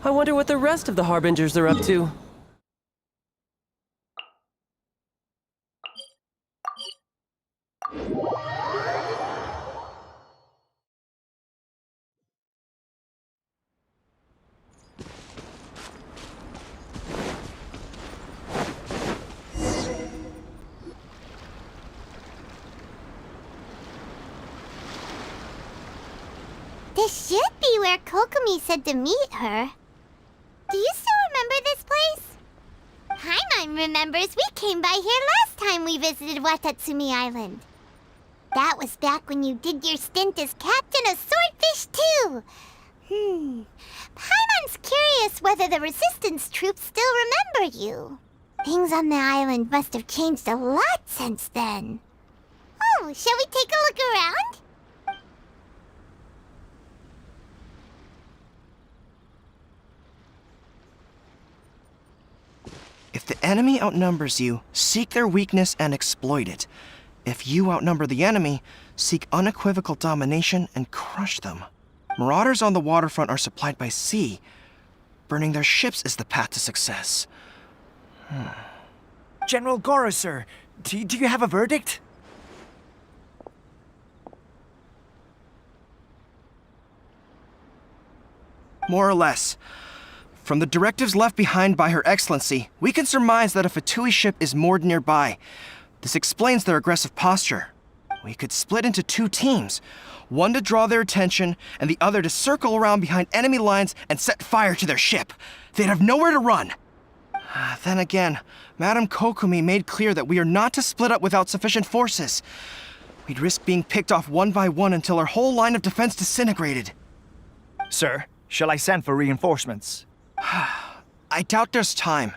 I wonder what the rest of the Harbingers are up to. This should be where Kokomi said to meet her. Do you still remember this place? Paimon remembers we came by here last time we visited Watatsumi Island. That was back when you did your stint as captain of Swordfish too. Paimon's curious whether the resistance troops still remember you. Things on the island must have changed a lot since then. Oh, shall we take a look around? If the enemy outnumbers you, seek their weakness and exploit it. If you outnumber the enemy, seek unequivocal domination and crush them. Marauders on the waterfront are supplied by sea. Burning their ships is the path to success. General Goro, sir, do you have a verdict? More or less. From the directives left behind by Her Excellency, we can surmise that a Fatui ship is moored nearby. This explains their aggressive posture. We could split into two teams, one to draw their attention, and the other to circle around behind enemy lines and set fire to their ship. They'd have nowhere to run. Then again, Madame Kokomi made clear that we are not to split up without sufficient forces. We'd risk being picked off one by one until our whole line of defense disintegrated. Sir, shall I send for reinforcements? I doubt there's time.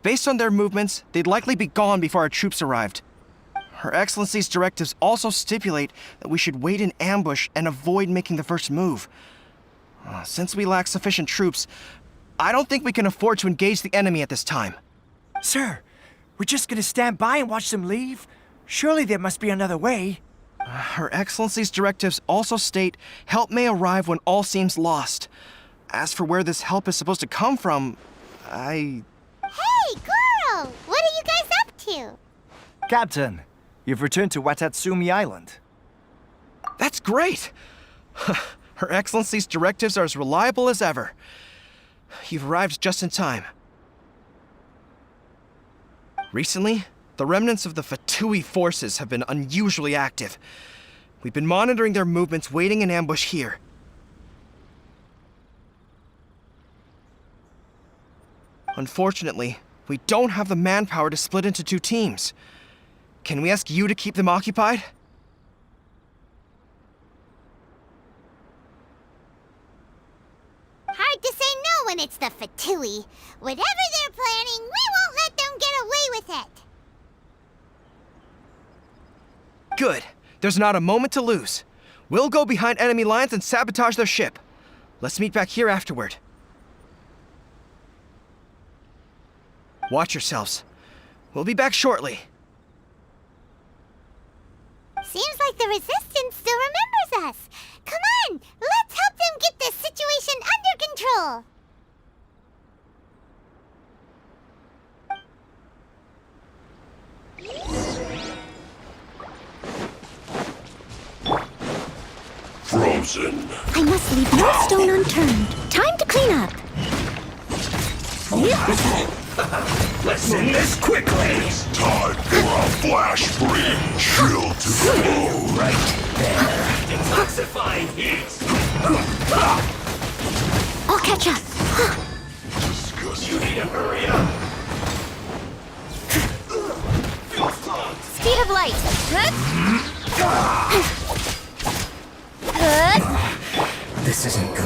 Based on their movements, they'd likely be gone before our troops arrived. Her Excellency's directives also stipulate that we should wait in ambush and avoid making the first move. Since we lack sufficient troops, I don't think we can afford to engage the enemy at this time. Sir, we're just gonna stand by and watch them leave? Surely there must be another way. Her Excellency's directives also state help may arrive when all seems lost. As for where this help is supposed to come from, Hey, Goro! What are you guys up to? Captain, you've returned to Watatsumi Island. That's great! Her Excellency's directives are as reliable as ever. You've arrived just in time. Recently, the remnants of the Fatui forces have been unusually active. We've been monitoring their movements, waiting in ambush here. Unfortunately, we don't have the manpower to split into two teams. Can we ask you to keep them occupied? Hard to say no when it's the Fatui. Whatever they're planning, we won't let them get away with it. Good. There's not a moment to lose. We'll go behind enemy lines and sabotage their ship. Let's meet back here afterward. Watch yourselves. We'll be back shortly. Seems like the Resistance still remembers us. Come on, let's help them get this situation under control. Frozen. I must leave no stone unturned. Time to clean up. Let's end this quickly. It's time for a flash free chill to flow. Right there. Detoxifying heat. I'll catch up. You need to hurry up. Speed of light. This isn't good.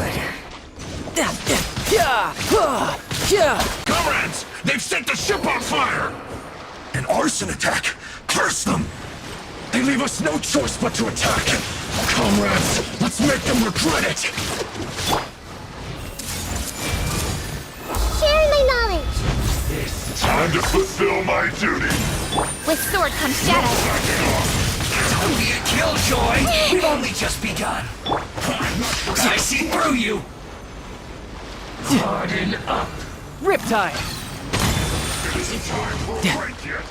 Comrades, they've set the ship on fire. An arson attack. Curse them. They leave us no choice but to attack. Comrades, let's make them regret it. Share my knowledge. It's time to fulfill my duty. With sword comes shadow. Don't be a killjoy! We've only just begun. I see through you! Harden up. Riptide! Isn't time for a break yet.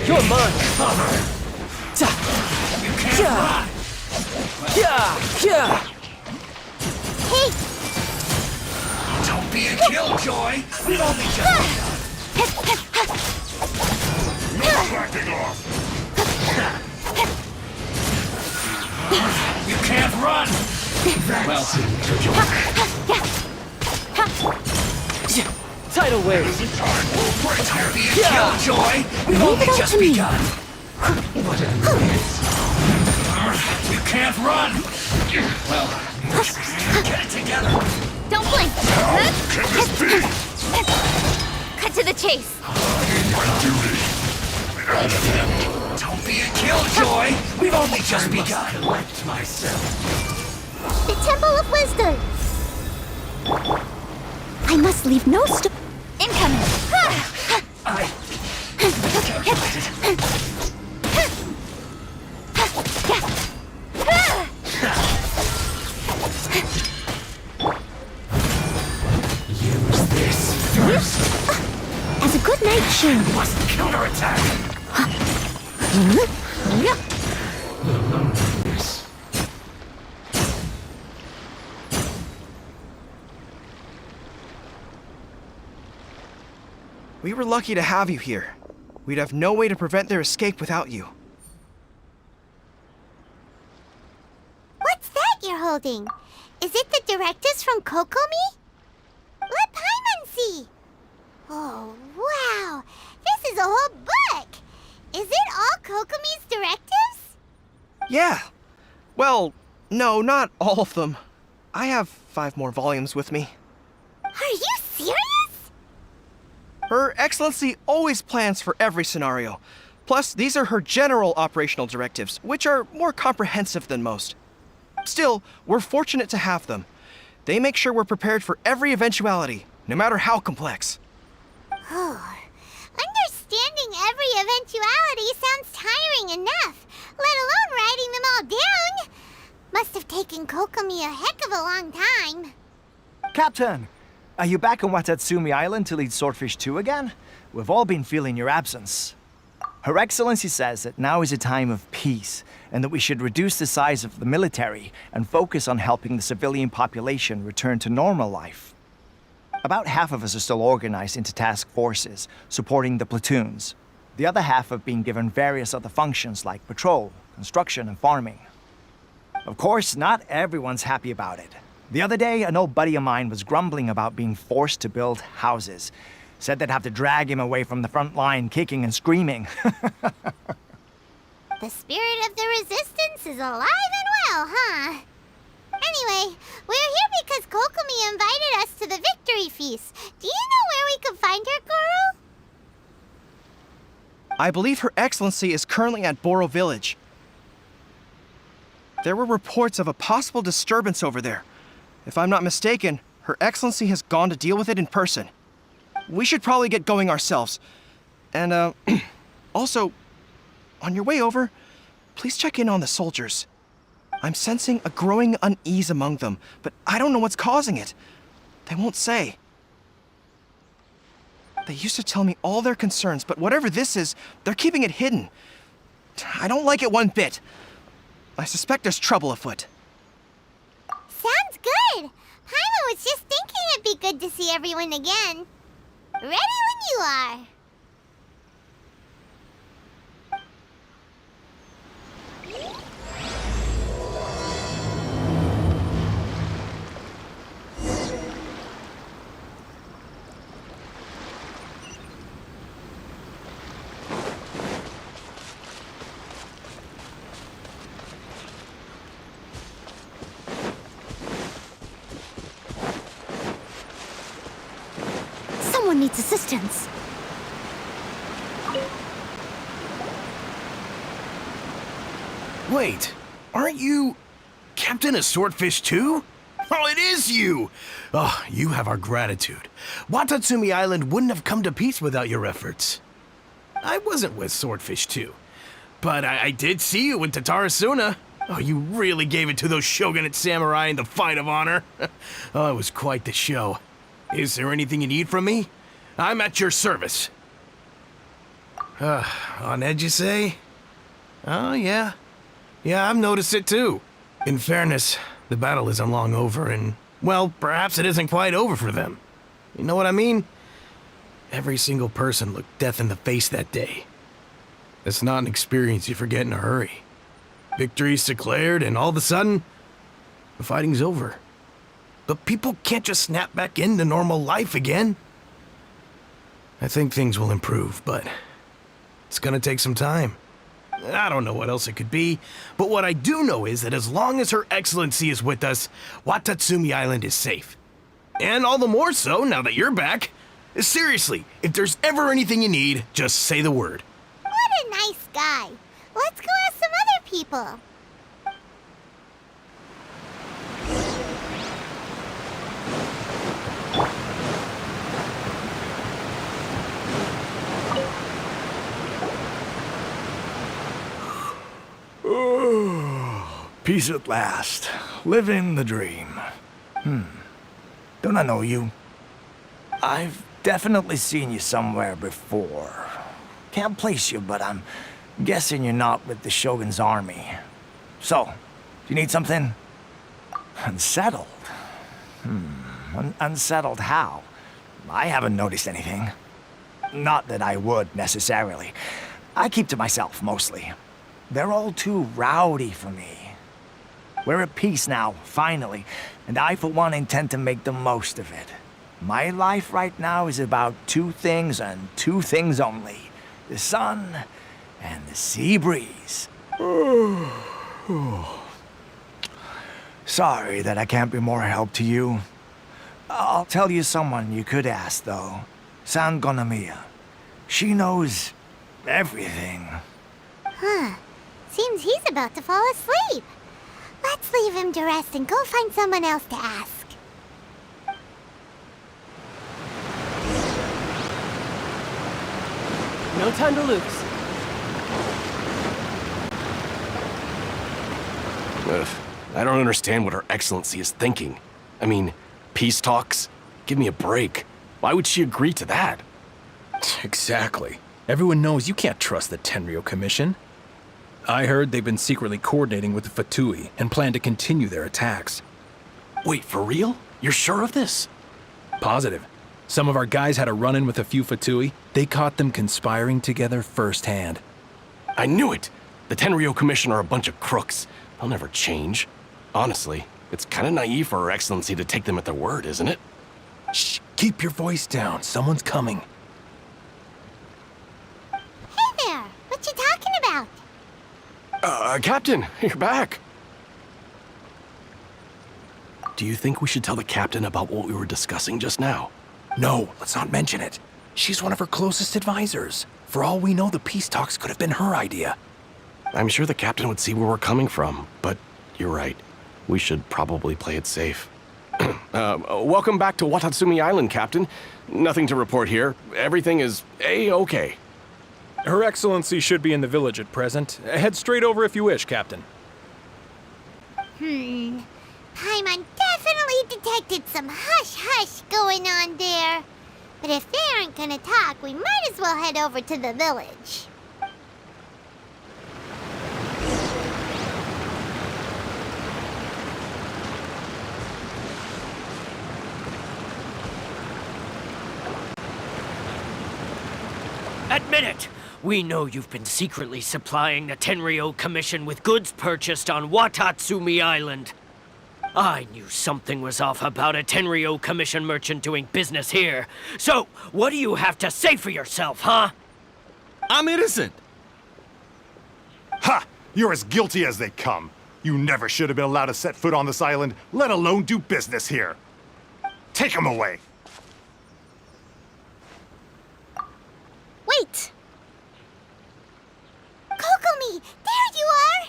You're mine! Cover. Ta! You can't Yeah. run. Yeah! Yeah! Hey! Don't be a killjoy. We've only just begun. No backing off. You can't run. Well, Tidal wave! Isn't time for a break don't yet. be a Yeah. killjoy. We've Leave only it up just to me. begun. What a mess. You can't run. Well, get it together. Don't blink! Can this be? Cut to the chase! My duty. Don't be a killjoy. We've only just begun. Collect myself. The Temple of Wisdom! I must leave no incoming! I calculated. Use this first. As a good night shield. Must counterattack. We were lucky to have you here. We'd have no way to prevent their escape without you. What's that you're holding? Is it the directives from Kokomi? Let Paimon see! Oh, wow! This is a whole book! Is it all Kokomi's directives? Yeah. Well, no, not all of them. I have 5 more volumes with me. Are you serious? Her Excellency always plans for every scenario. Plus, these are her general operational directives, which are more comprehensive than most. Still, we're fortunate to have them. They make sure we're prepared for every eventuality, no matter how complex. Understanding every eventuality sounds tiring enough, let alone writing them all down. Must have taken Kokomi a heck of a long time. Captain, are you back on Watatsumi Island to lead Swordfish 2 again? We've all been feeling your absence. Her Excellency says that now is a time of peace, and that we should reduce the size of the military and focus on helping the civilian population return to normal life. About half of us are still organized into task forces, supporting the platoons. The other half have been given various other functions like patrol, construction, and farming. Of course, not everyone's happy about it. The other day, an old buddy of mine was grumbling about being forced to build houses. Said they'd have to drag him away from the front line, kicking and screaming. The spirit of the resistance is alive and well, huh? Anyway, we're here because Kokomi invited us to the victory feast. Do you know where we can find her, Guru? I believe Her Excellency is currently at Boro Village. There were reports of a possible disturbance over there. If I'm not mistaken, Her Excellency has gone to deal with it in person. We should probably get going ourselves. And, also, on your way over, please check in on the soldiers. I'm sensing a growing unease among them, but I don't know what's causing it. They won't say. They used to tell me all their concerns, but whatever this is, they're keeping it hidden. I don't like it one bit. I suspect there's trouble afoot. Sounds good. Paimon was just thinking it'd be good to see everyone again. Ready when you are. Someone needs assistance. Wait, aren't you Captain of Swordfish too? Oh, it is you! Oh, you have our gratitude. Watatsumi Island wouldn't have come to peace without your efforts. I wasn't with Swordfish 2, but I did see you in Tatarasuna. Oh, you really gave it to those shogunate samurai in the fight of honor. Oh, it was quite the show. Is there anything you need from me? I'm at your service. On edge, you say? Oh, yeah. Yeah, I've noticed it too. In fairness, the battle isn't long over, and, well, perhaps it isn't quite over for them. You know what I mean? Every single person looked death in the face that day. It's not an experience you forget in a hurry. Victory's declared, and all of a sudden, the fighting's over. But people can't just snap back into normal life again. I think things will improve, but it's gonna take some time. I don't know what else it could be, but what I do know is that as long as Her Excellency is with us, Watatsumi Island is safe. And all the more so now that you're back. Seriously, if there's ever anything you need, just say the word. What a nice guy. Let's go ask some other people. Peace at last. Living the dream. Don't I know you? I've definitely seen you somewhere before. Can't place you, but I'm guessing you're not with the Shogun's army. So, do you need something? Unsettled? Unsettled how? I haven't noticed anything. Not that I would, necessarily. I keep to myself, mostly. They're all too rowdy for me. We're at peace now, finally, and I, for one, intend to make the most of it. My life right now is about two things and two things only. The sun and the sea breeze. Sorry that I can't be more help to you. I'll tell you someone you could ask, though. Sangonomiya. She knows everything. Huh. Seems he's about to fall asleep. Let's leave him to rest and go find someone else to ask. No time to lose. I don't understand what Her Excellency is thinking. I mean, peace talks? Give me a break. Why would she agree to that? Exactly. Everyone knows you can't trust the Tenryo Commission. I heard they've been secretly coordinating with the Fatui and plan to continue their attacks. Wait, for real? You're sure of this? Positive. Some of our guys had a run-in with a few Fatui. They caught them conspiring together firsthand. I knew it! The Tenryo Commission are a bunch of crooks. They'll never change. Honestly, it's kind of naive for Her Excellency to take them at their word, isn't it? Shh, keep your voice down. Someone's coming. Hey there! What you talking about? Captain, you're back. Do you think we should tell the captain about what we were discussing just now? No, let's not mention it. She's one of her closest advisors. For all we know, the peace talks could have been her idea. I'm sure the captain would see where we're coming from, but you're right. We should probably play it safe. Welcome back to Watatsumi Island, Captain. Nothing to report here. Everything is A-okay. Her Excellency should be in the village at present. Head straight over if you wish, Captain. Paimon definitely detected some hush-hush going on there. But if they aren't gonna talk, we might as well head over to the village. Admit it! We know you've been secretly supplying the Tenryo Commission with goods purchased on Watatsumi Island. I knew something was off about a Tenryo Commission merchant doing business here. So, what do you have to say for yourself, huh? I'm innocent! Ha! You're as guilty as they come. You never should have been allowed to set foot on this island, let alone do business here. Take him away. Wait! Kokomi, there you are!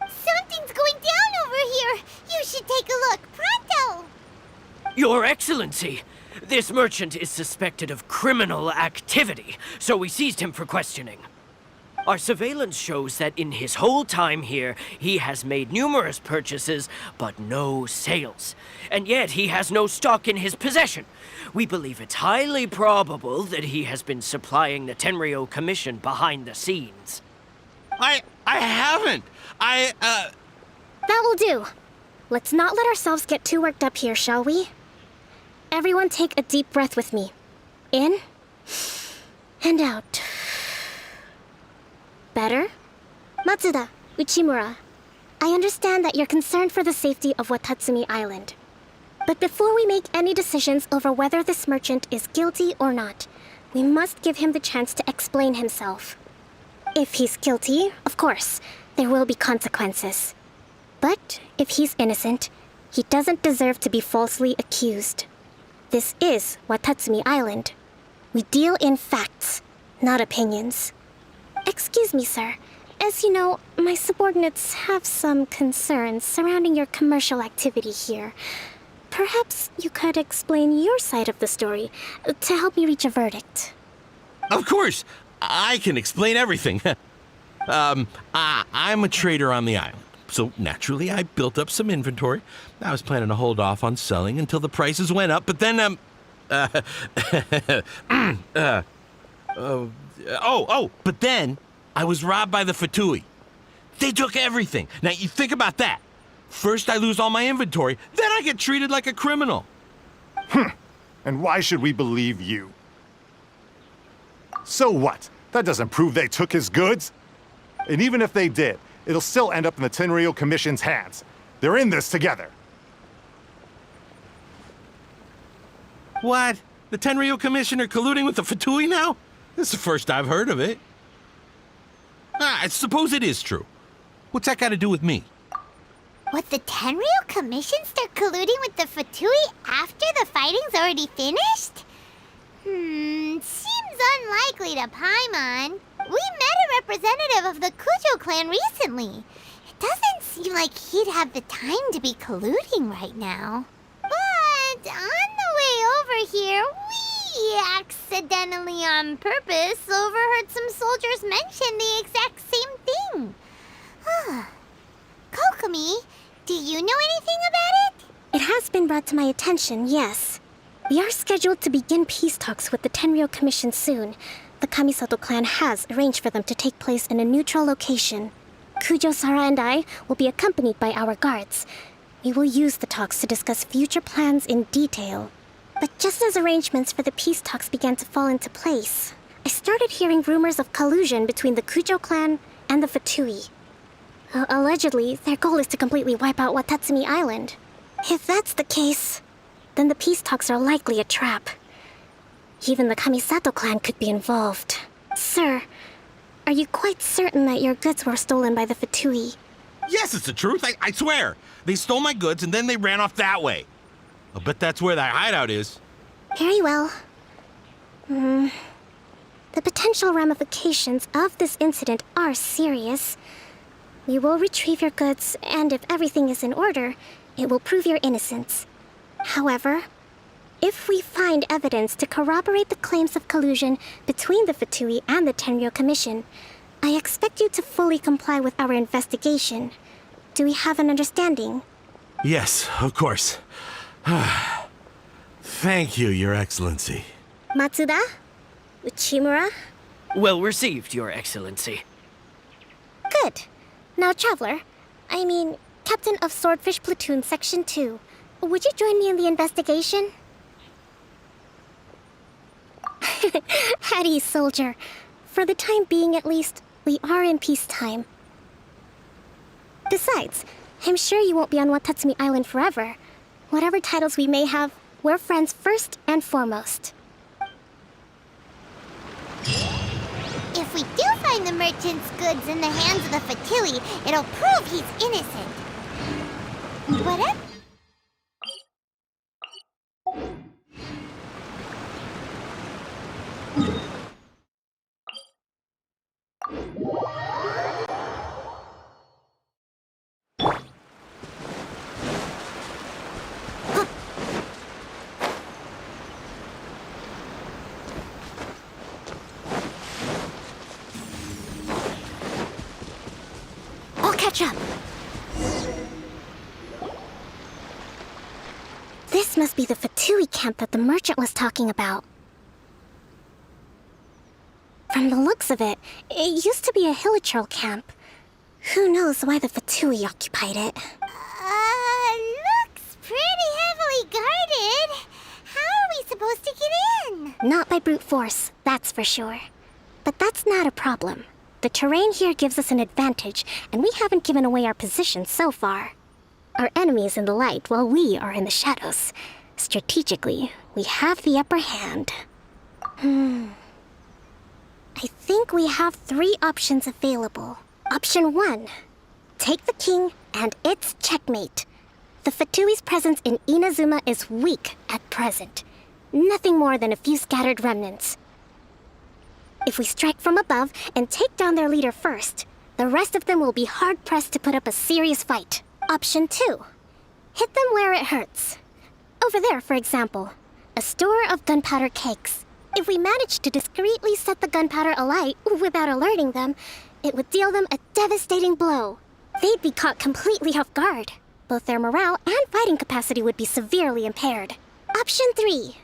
Something's going down over here. You should take a look, pronto! Your Excellency, this merchant is suspected of criminal activity, so we seized him for questioning. Our surveillance shows that in his whole time here, he has made numerous purchases, but no sales. And yet he has no stock in his possession. We believe it's highly probable that he has been supplying the Tenryo Commission behind the scenes. I haven't. That will do. Let's not let ourselves get too worked up here, shall we? Everyone take a deep breath with me. In and out. Better? Matsuda, Uchimura, I understand that you're concerned for the safety of Watatsumi Island. But before we make any decisions over whether this merchant is guilty or not, we must give him the chance to explain himself. If he's guilty, of course, there will be consequences. But if he's innocent, he doesn't deserve to be falsely accused. This is Watatsumi Island. We deal in facts, not opinions. Excuse me, sir. As you know, my subordinates have some concerns surrounding your commercial activity here. Perhaps you could explain your side of the story to help me reach a verdict. Of course, I can explain everything. I'm a trader on the island, so naturally I built up some inventory. I was planning to hold off on selling until the prices went up, but then, but then I was robbed by the Fatui. They took everything. Now, you think about that. First I lose all my inventory, then I get treated like a criminal. And why should we believe you? So what? That doesn't prove they took his goods. And even if they did, it'll still end up in the Tenryo Commission's hands. They're in this together. What? The Tenryo Commissioner colluding with the Fatui now? This is the first I've heard of it. I suppose it is true. What's that got to do with me? Would the Tenryo Commission start colluding with the Fatui after the fighting's already finished? Seems unlikely to Paimon. We met a representative of the Kujo clan recently. It doesn't seem like he'd have the time to be colluding right now. But on the way over here, we accidentally on purpose overheard some soldiers mention the exact same thing. Kokomi, do you know anything about it? It has been brought to my attention, yes. We are scheduled to begin peace talks with the Tenryo Commission soon. The Kamisato clan has arranged for them to take place in a neutral location. Kujo-Sara and I will be accompanied by our guards. We will use the talks to discuss future plans in detail. But just as arrangements for the peace talks began to fall into place, I started hearing rumors of collusion between the Kujo clan and the Fatui. Allegedly, their goal is to completely wipe out Watatsumi Island. If that's the case, then the peace talks are likely a trap. Even the Kamisato clan could be involved. Sir, are you quite certain that your goods were stolen by the Fatui? Yes, it's the truth. I swear. They stole my goods and then they ran off that way. I'll bet that's where that hideout is. Very well. The potential ramifications of this incident are serious. We will retrieve your goods, and if everything is in order, it will prove your innocence. However, if we find evidence to corroborate the claims of collusion between the Fatui and the Tenryo Commission, I expect you to fully comply with our investigation. Do we have an understanding? Yes, of course. Thank you, Your Excellency. Matsuda? Uchimura? Well received, Your Excellency. Good. Now, Traveler, Captain of Swordfish Platoon Section 2, would you join me in the investigation? At ease, soldier. For the time being, at least, we are in peacetime. Besides, I'm sure you won't be on Watatsumi Island forever. Whatever titles we may have, we're friends first and foremost. If we do find the merchant's goods in the hands of the Fatui, it'll prove he's innocent. Whatever. catch up. This must be the Fatui camp that the merchant was talking about. From the looks of it, it used to be a hilichurl camp. Who knows why the Fatui occupied it? Looks pretty heavily guarded. How are we supposed to get in? Not by brute force, that's for sure. But that's not a problem. The terrain here gives us an advantage, and we haven't given away our position so far. Our enemy is in the light while we are in the shadows. Strategically, we have the upper hand. I think we have 3 options available. Option 1. Take the king, and it's checkmate. The Fatui's presence in Inazuma is weak at present. Nothing more than a few scattered remnants. If we strike from above and take down their leader first, the rest of them will be hard-pressed to put up a serious fight. Option 2. Hit them where it hurts. Over there, for example, a store of gunpowder cakes. If we manage to discreetly set the gunpowder alight without alerting them, it would deal them a devastating blow. They'd be caught completely off guard. Both their morale and fighting capacity would be severely impaired. Option 3.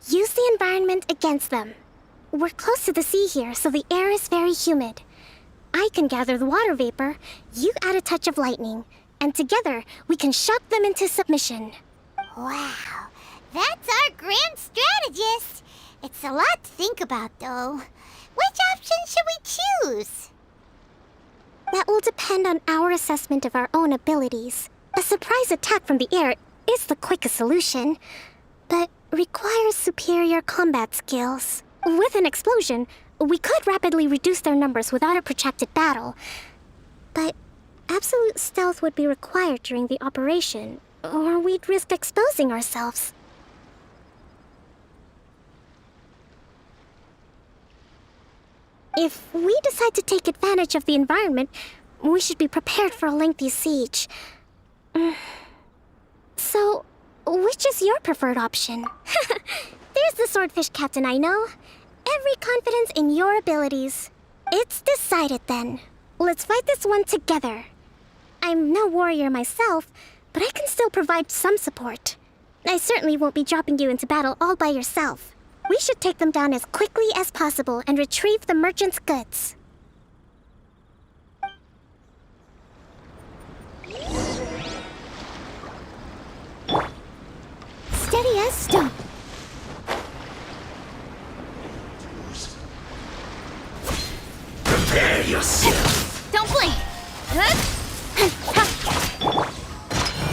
Use the environment against them. We're close to the sea here, so the air is very humid. I can gather the water vapor, you add a touch of lightning, and together we can shock them into submission. Wow, that's our grand strategist. It's a lot to think about, though. Which option should we choose? That will depend on our assessment of our own abilities. A surprise attack from the air is the quickest solution, but requires superior combat skills. With an explosion, we could rapidly reduce their numbers without a protracted battle, but absolute stealth would be required during the operation, or we'd risk exposing ourselves. If we decide to take advantage of the environment, we should be prepared for a lengthy siege. So, which is your preferred option? There's the swordfish captain I know. Every confidence in your abilities. It's decided then. Let's fight this one together. I'm no warrior myself, but I can still provide some support. I certainly won't be dropping you into battle all by yourself. We should take them down as quickly as possible and retrieve the merchant's goods. Steady as stone. Prepare yourself. Don't blink.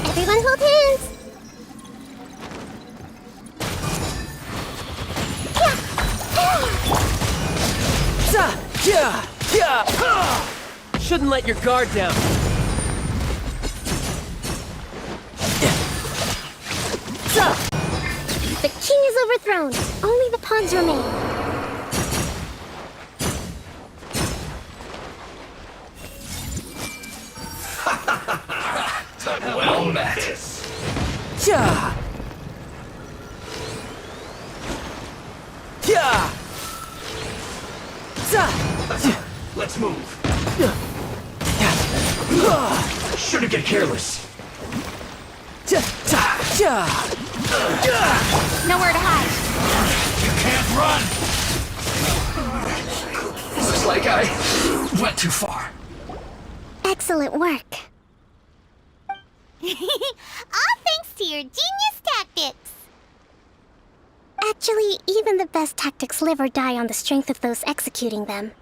Everyone hold hands. Shouldn't let your guard down. The king is overthrown. Only the pawns remain. Well met. Let's move. Shouldn't get careless. Nowhere to hide. You can't run. Looks like I went too far. Excellent work. All thanks to your genius tactics. Actually, even the best tactics live or die on the strength of those executing them.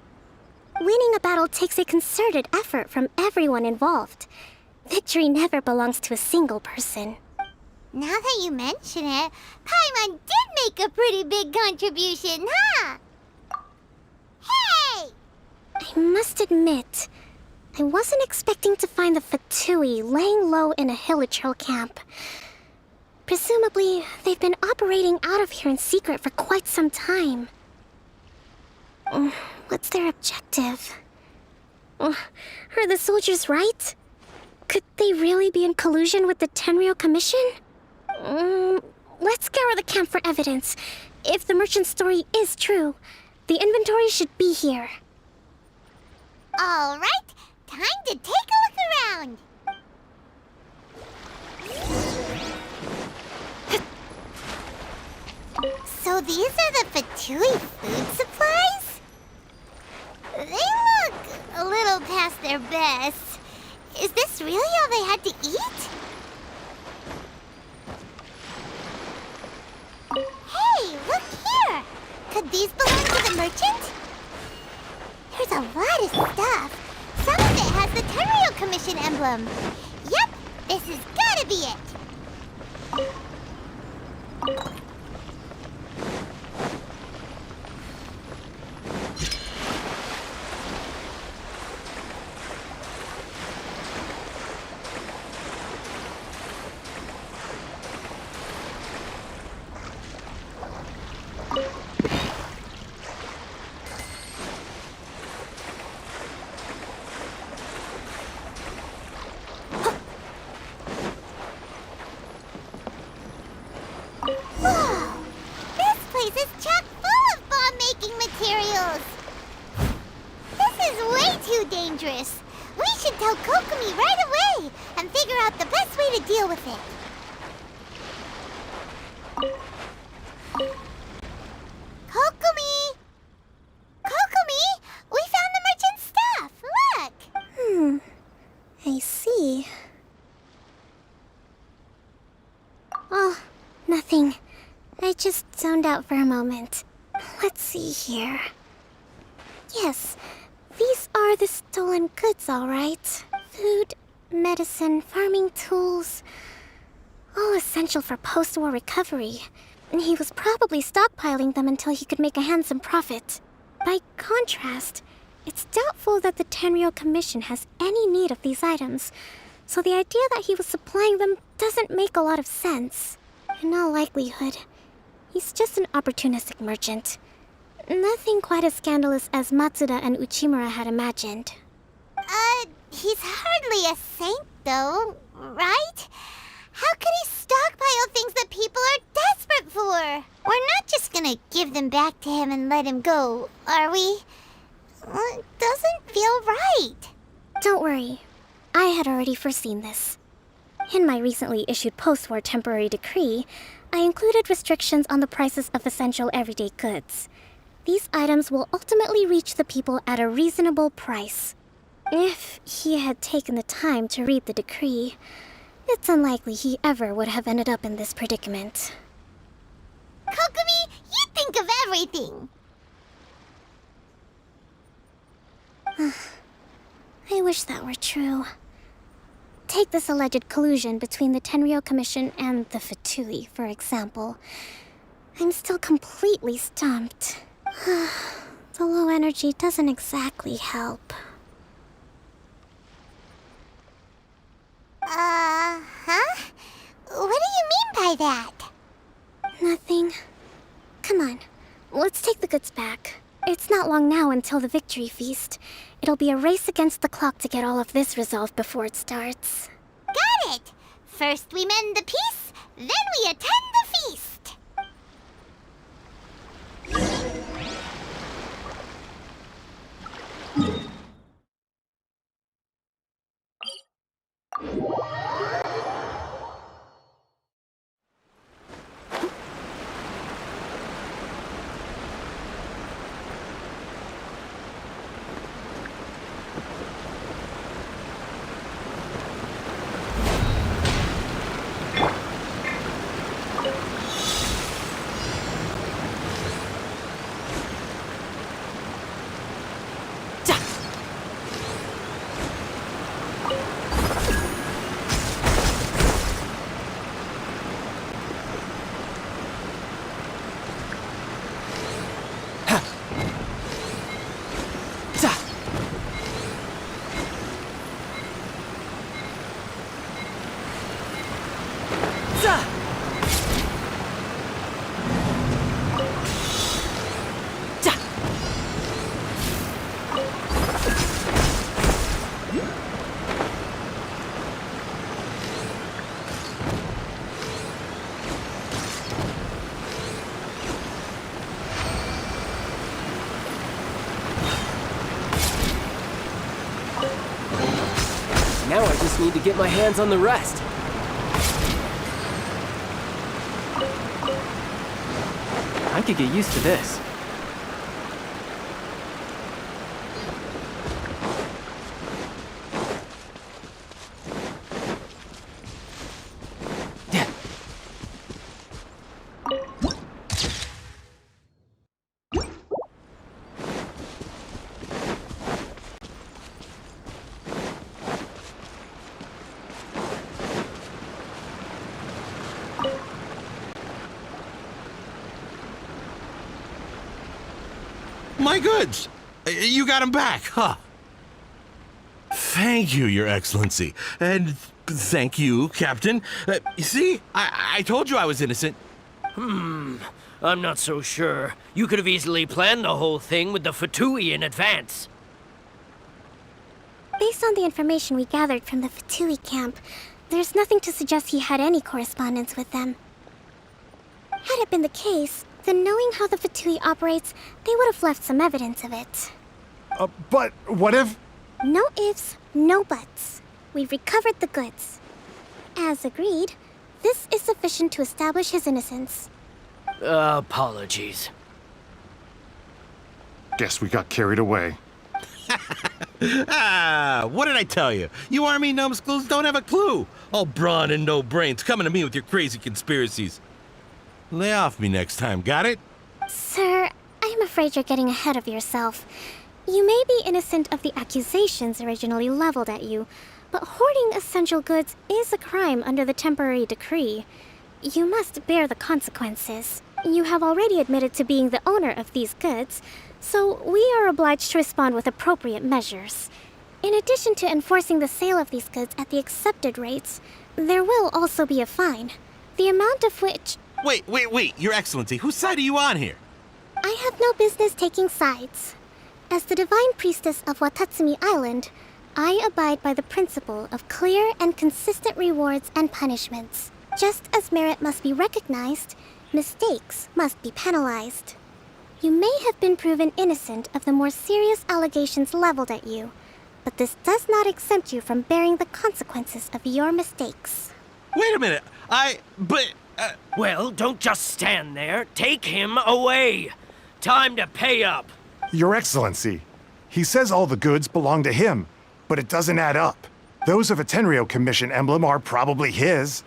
Winning a battle takes a concerted effort from everyone involved. Victory never belongs to a single person. Now that you mention it, Paimon did make a pretty big contribution, huh? Hey! I must admit, I wasn't expecting to find the Fatui laying low in a hilichurl camp. Presumably, they've been operating out of here in secret for quite some time. What's their objective? Are the soldiers right? Could they really be in collusion with the Tenryou Commission? Let's scour the camp for evidence. If the merchant's story is true, the inventory should be here. All right, time to take a look around. So these are the Fatui food supplies? They look a little past their best. Is this really all they had to eat? Hey, look here! Could these belong to the merchant? There's a lot of stuff. Some of it has the Tenryou Commission emblem. Yep, this has gotta be it. Whoa! This place is chock full of bomb-making materials! This is way too dangerous! We should tell Kokomi right away and figure out the best way to deal with it. Kokomi! Kokomi! We found the merchant's stuff! Look! I see. Oh, nothing. I just zoned out for a moment. Let's see here. Yes, these are the stolen goods, all right. Food, medicine, farming tools. All essential for post-war recovery. And he was probably stockpiling them until he could make a handsome profit. By contrast, it's doubtful that the Tenryou Commission has any need of these items, so the idea that he was supplying them doesn't make a lot of sense. In all likelihood, he's just an opportunistic merchant. Nothing quite as scandalous as Matsuda and Uchimura had imagined. He's hardly a saint, though, right? How could he stockpile things that people are desperate for? We're not just gonna give them back to him and let him go, are we? It doesn't feel right. Don't worry. I had already foreseen this. In my recently issued post-war temporary decree, I included restrictions on the prices of essential everyday goods. These items will ultimately reach the people at a reasonable price. If he had taken the time to read the decree, it's unlikely he ever would have ended up in this predicament. Kokomi, you think of everything! I wish that were true. Take this alleged collusion between the Tenryou Commission and the Fatui, for example. I'm still completely stumped. The low energy doesn't exactly help. Huh? What do you mean by that? Nothing. Come on, let's take the goods back. It's not long now until the victory feast. It'll be a race against the clock to get all of this resolved before it starts. Got it! First we mend the peace, then we attend the feast! Now I just need to get my hands on the rest. I could get used to this. My goods! You got them back, huh? Thank you, Your Excellency. And thank you, Captain. You see, I told you I was innocent. I'm not so sure. You could have easily planned the whole thing with the Fatui in advance. Based on the information we gathered from the Fatui camp, there's nothing to suggest he had any correspondence with them. Had it been the case, then knowing how the Fatui operates, they would have left some evidence of it. But what if... No ifs, no buts. We've recovered the goods. As agreed, this is sufficient to establish his innocence. Apologies. Guess we got carried away. What did I tell you? You army numbskulls don't have a clue. All brawn and no brains coming to me with your crazy conspiracies. Lay off me next time, got it? Sir, I'm afraid you're getting ahead of yourself. You may be innocent of the accusations originally leveled at you, but hoarding essential goods is a crime under the temporary decree. You must bear the consequences. You have already admitted to being the owner of these goods, so we are obliged to respond with appropriate measures. In addition to enforcing the sale of these goods at the accepted rates, there will also be a fine, the amount of which... Wait, Your Excellency, whose side are you on here? I have no business taking sides. As the Divine Priestess of Watatsumi Island, I abide by the principle of clear and consistent rewards and punishments. Just as merit must be recognized, mistakes must be penalized. You may have been proven innocent of the more serious allegations leveled at you, but this does not exempt you from bearing the consequences of your mistakes. Wait a minute, Well, don't just stand there. Take him away. Time to pay up. Your Excellency, he says all the goods belong to him, but it doesn't add up. Those of a Tenryou Commission emblem are probably his,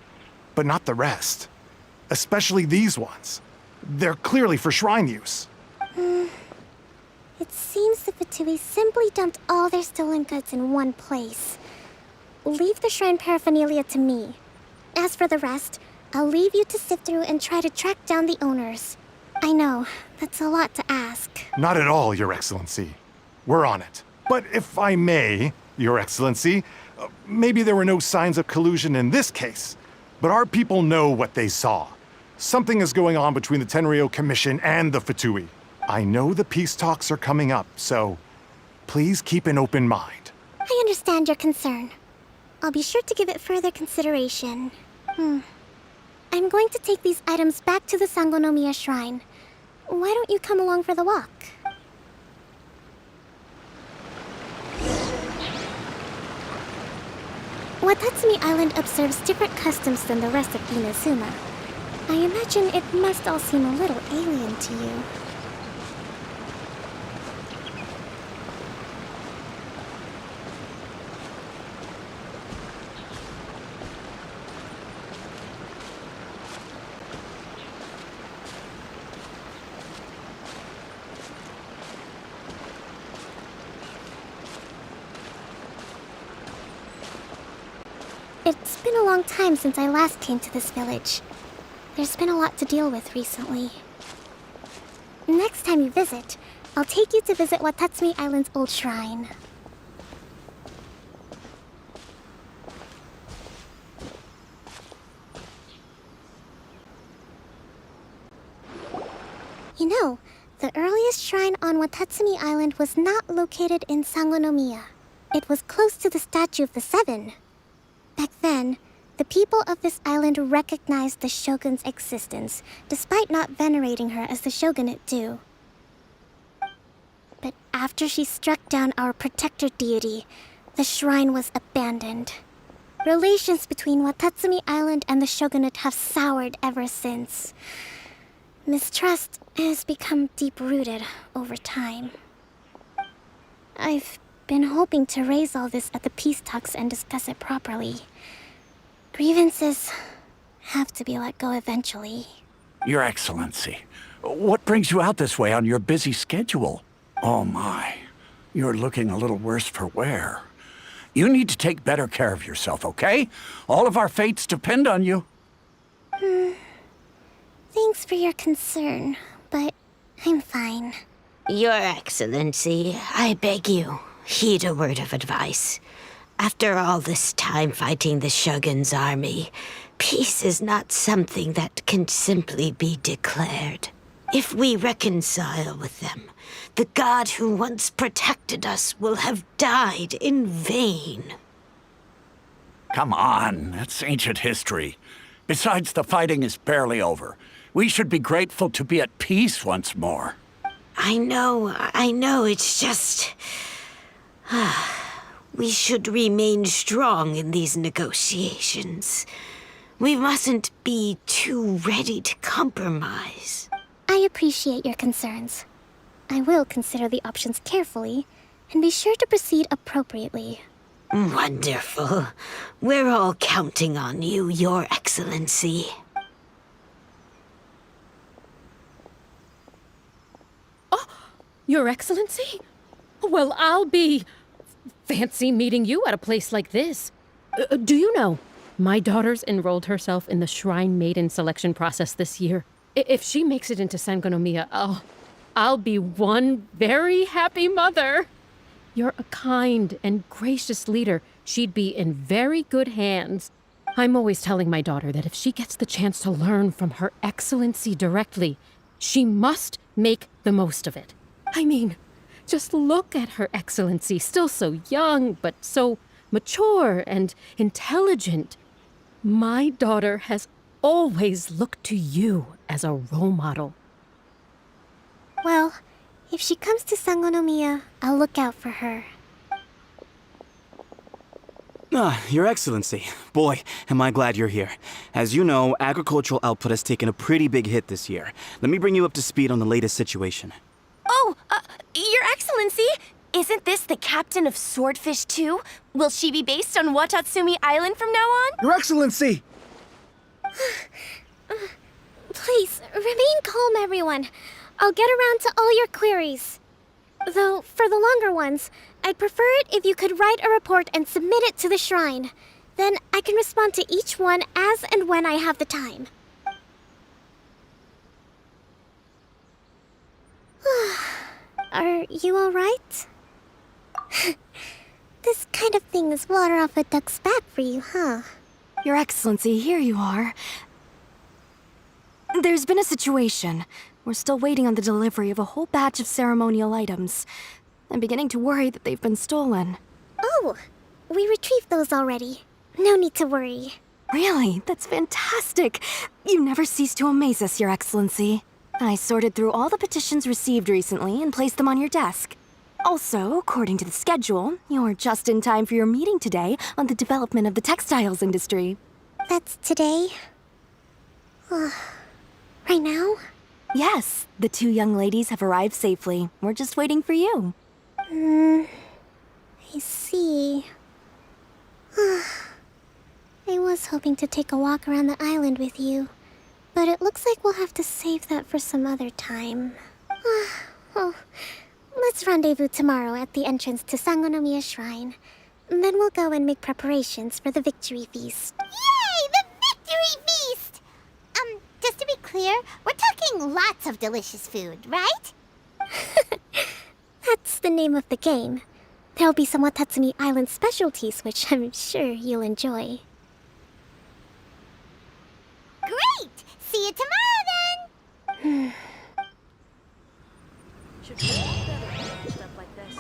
but not the rest. Especially these ones. They're clearly for shrine use. It seems the Fatui simply dumped all their stolen goods in one place. Leave the shrine paraphernalia to me. As for the rest, I'll leave you to sift through and try to track down the owners. I know, that's a lot to ask. Not at all, Your Excellency. We're on it. But if I may, Your Excellency, maybe there were no signs of collusion in this case, but our people know what they saw. Something is going on between the Tenryou Commission and the Fatui. I know the peace talks are coming up, so please keep an open mind. I understand your concern. I'll be sure to give it further consideration. I'm going to take these items back to the Sangonomiya shrine. Why don't you come along for the walk? Watatsumi Island observes different customs than the rest of Inazuma. I imagine it must all seem a little alien to you. It's been a long time since I last came to this village. There's been a lot to deal with recently. Next time you visit, I'll take you to visit Watatsumi Island's old shrine. You know, the earliest shrine on Watatsumi Island was not located in Sangonomiya. It was close to the Statue of the Seven. Back then, the people of this island recognized the shogun's existence, despite not venerating her as the shogunate do. But after she struck down our protector deity, the shrine was abandoned. Relations between Watatsumi Island and the shogunate have soured ever since. Mistrust has become deep-rooted over time. I've been hoping to raise all this at the peace talks and discuss it properly. Grievances have to be let go eventually. Your Excellency, what brings you out this way on your busy schedule? Oh my, you're looking a little worse for wear. You need to take better care of yourself, okay? All of our fates depend on you. Thanks for your concern, but I'm fine. Your Excellency, I beg you, heed a word of advice. After all this time fighting the Shogun's army, peace is not something that can simply be declared. If we reconcile with them, the god who once protected us will have died in vain. Come on, that's ancient history. Besides, the fighting is barely over. We should be grateful to be at peace once more. I know, it's just... We should remain strong in these negotiations. We mustn't be too ready to compromise. I appreciate your concerns. I will consider the options carefully, and be sure to proceed appropriately. Wonderful. We're all counting on you, Your Excellency. Your Excellency? Well, I'll be... fancy meeting you at a place like this. Do you know, my daughter's enrolled herself in the Shrine Maiden selection process this year. If she makes it into Sangonomiya, I'll be one very happy mother. You're a kind and gracious leader. She'd be in very good hands. I'm always telling my daughter that if she gets the chance to learn from Her Excellency directly, she must make the most of it. I mean, just look at Her Excellency, still so young, but so mature and intelligent. My daughter has always looked to you as a role model. Well, if she comes to Sangonomiya, I'll look out for her. Your Excellency. Boy, am I glad you're here. As you know, agricultural output has taken a pretty big hit this year. Let me bring you up to speed on the latest situation. Oh, Your Excellency! Isn't this the captain of Swordfish 2? Will she be based on Watatsumi Island from now on? Your Excellency! Please, remain calm, everyone. I'll get around to all your queries. Though, for the longer ones, I'd prefer it if you could write a report and submit it to the shrine. Then I can respond to each one as and when I have the time. Are you alright? This kind of thing is water off a duck's back for you, huh? Your Excellency, here you are. There's been a situation. We're still waiting on the delivery of a whole batch of ceremonial items. I'm beginning to worry that they've been stolen. Oh, we retrieved those already. No need to worry. Really? That's fantastic! You never cease to amaze us, Your Excellency. I sorted through all the petitions received recently and placed them on your desk. Also, according to the schedule, you're just in time for your meeting today on the development of the textiles industry. That's today? Right now? Yes, the two young ladies have arrived safely. We're just waiting for you. I see. I was hoping to take a walk around the island with you, but it looks like we'll have to save that for some other time. Well, let's rendezvous tomorrow at the entrance to Sangonomiya Shrine. Then we'll go and make preparations for the victory feast. Yay! The victory feast! Just to be clear, we're talking lots of delicious food, right? That's the name of the game. There'll be some Watatsumi Island specialties, which I'm sure you'll enjoy. Great! See you tomorrow then! Stuff like this.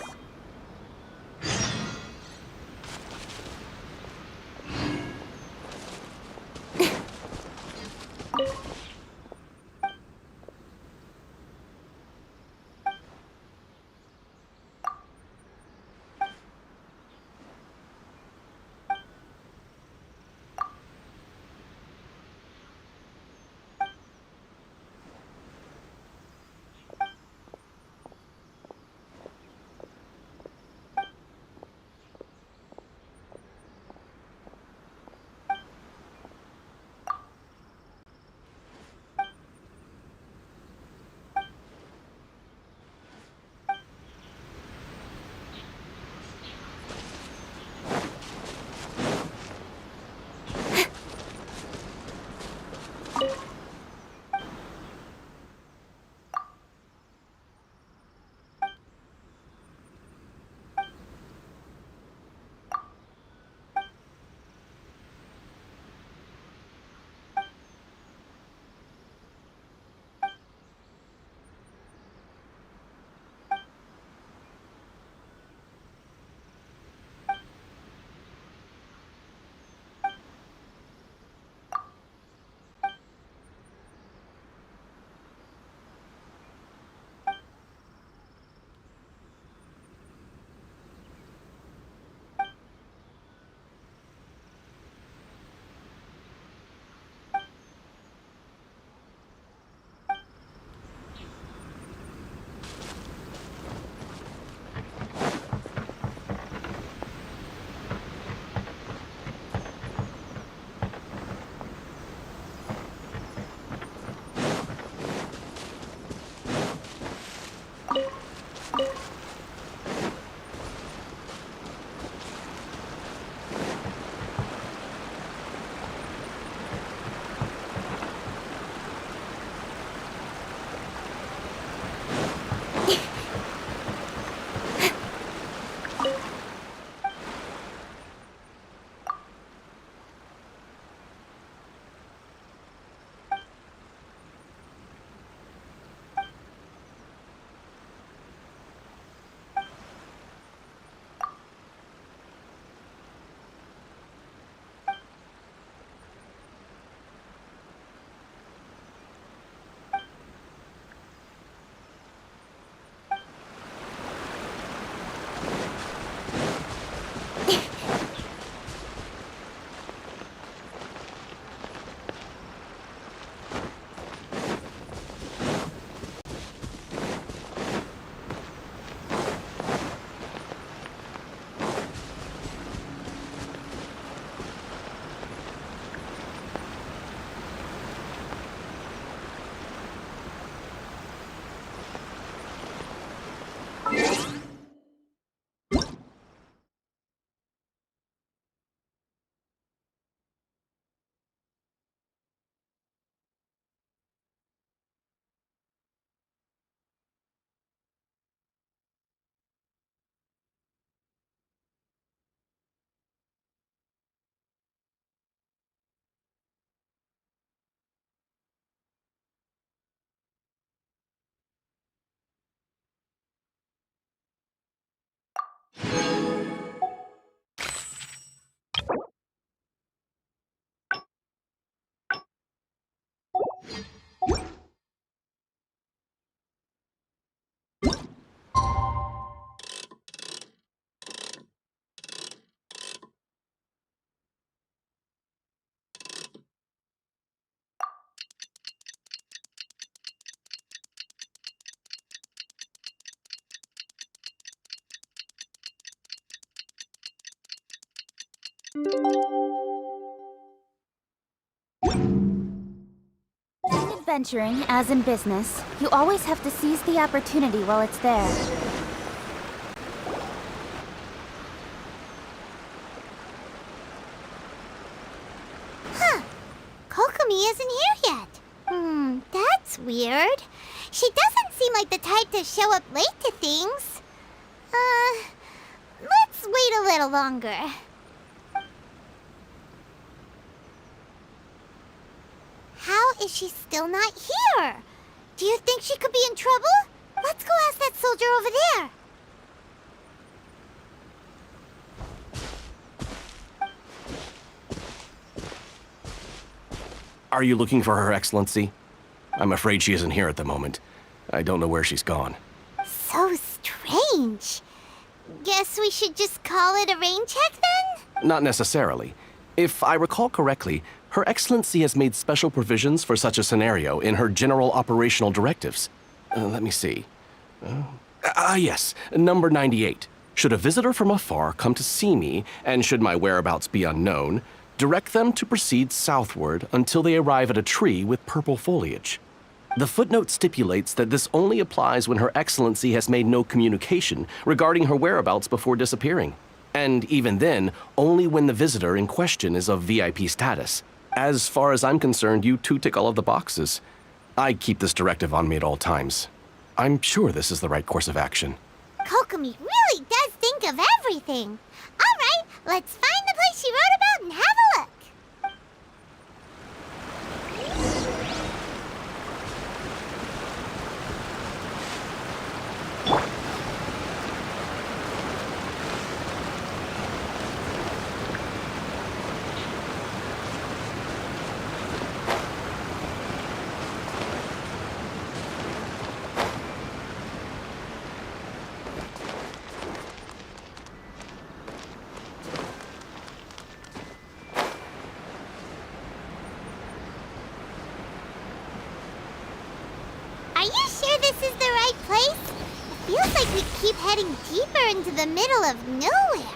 In adventuring, as in business, you always have to seize the opportunity while it's there. Huh. Kokomi isn't here yet. That's weird. She doesn't seem like the type to show up late to things. Let's wait a little longer. How is she still not here? Do you think she could be in trouble? Let's go ask that soldier over there. Are you looking for Her Excellency? I'm afraid she isn't here at the moment. I don't know where she's gone. So strange. Guess we should just call it a rain check then? Not necessarily. If I recall correctly, Her Excellency has made special provisions for such a scenario in her general operational directives. Let me see. Yes, number 98. Should a visitor from afar come to see me, and should my whereabouts be unknown, direct them to proceed southward until they arrive at a tree with purple foliage. The footnote stipulates that this only applies when Her Excellency has made no communication regarding her whereabouts before disappearing. And even then, only when the visitor in question is of VIP status. As far as I'm concerned, you two tick all of the boxes. I keep this directive on me at all times. I'm sure this is the right course of action. Kokomi really does think of everything. All right, let's find the place she wrote about and have a look. Are you sure this is the right place? It feels like we keep heading deeper into the middle of nowhere.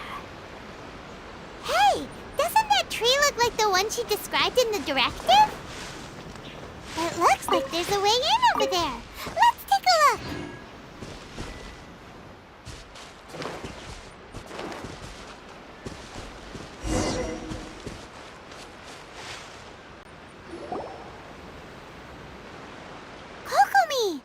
Hey, doesn't that tree look like the one she described in the directive? It looks like there's a way in over there. Let's take a look. Kokomi!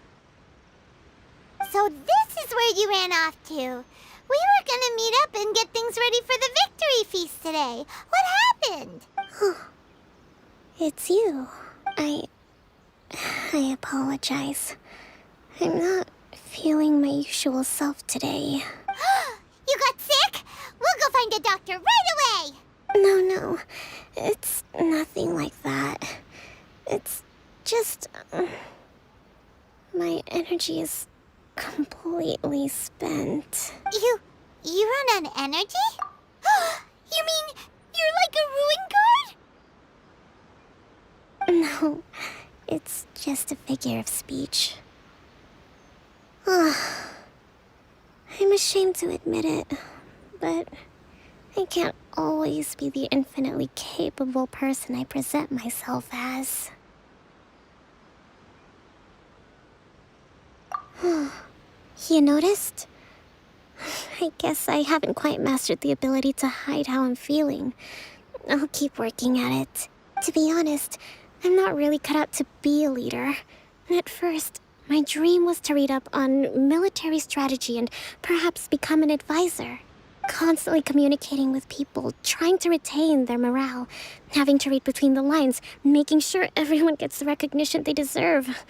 So this is where you ran off to. We were gonna meet up and get things ready for the victory feast today. What happened? It's you. I apologize. I'm not feeling my usual self today. You got sick? We'll go find a doctor right away! No. It's nothing like that. It's just... my energy is completely spent. You run on energy? You mean you're like a ruin guard? No, it's just a figure of speech. I'm ashamed to admit it, but I can't always be the infinitely capable person I present myself as. You noticed? I guess I haven't quite mastered the ability to hide how I'm feeling. I'll keep working at it. To be honest, I'm not really cut out to be a leader. At first, my dream was to read up on military strategy and perhaps become an advisor. Constantly communicating with people, trying to retain their morale, having to read between the lines, making sure everyone gets the recognition they deserve.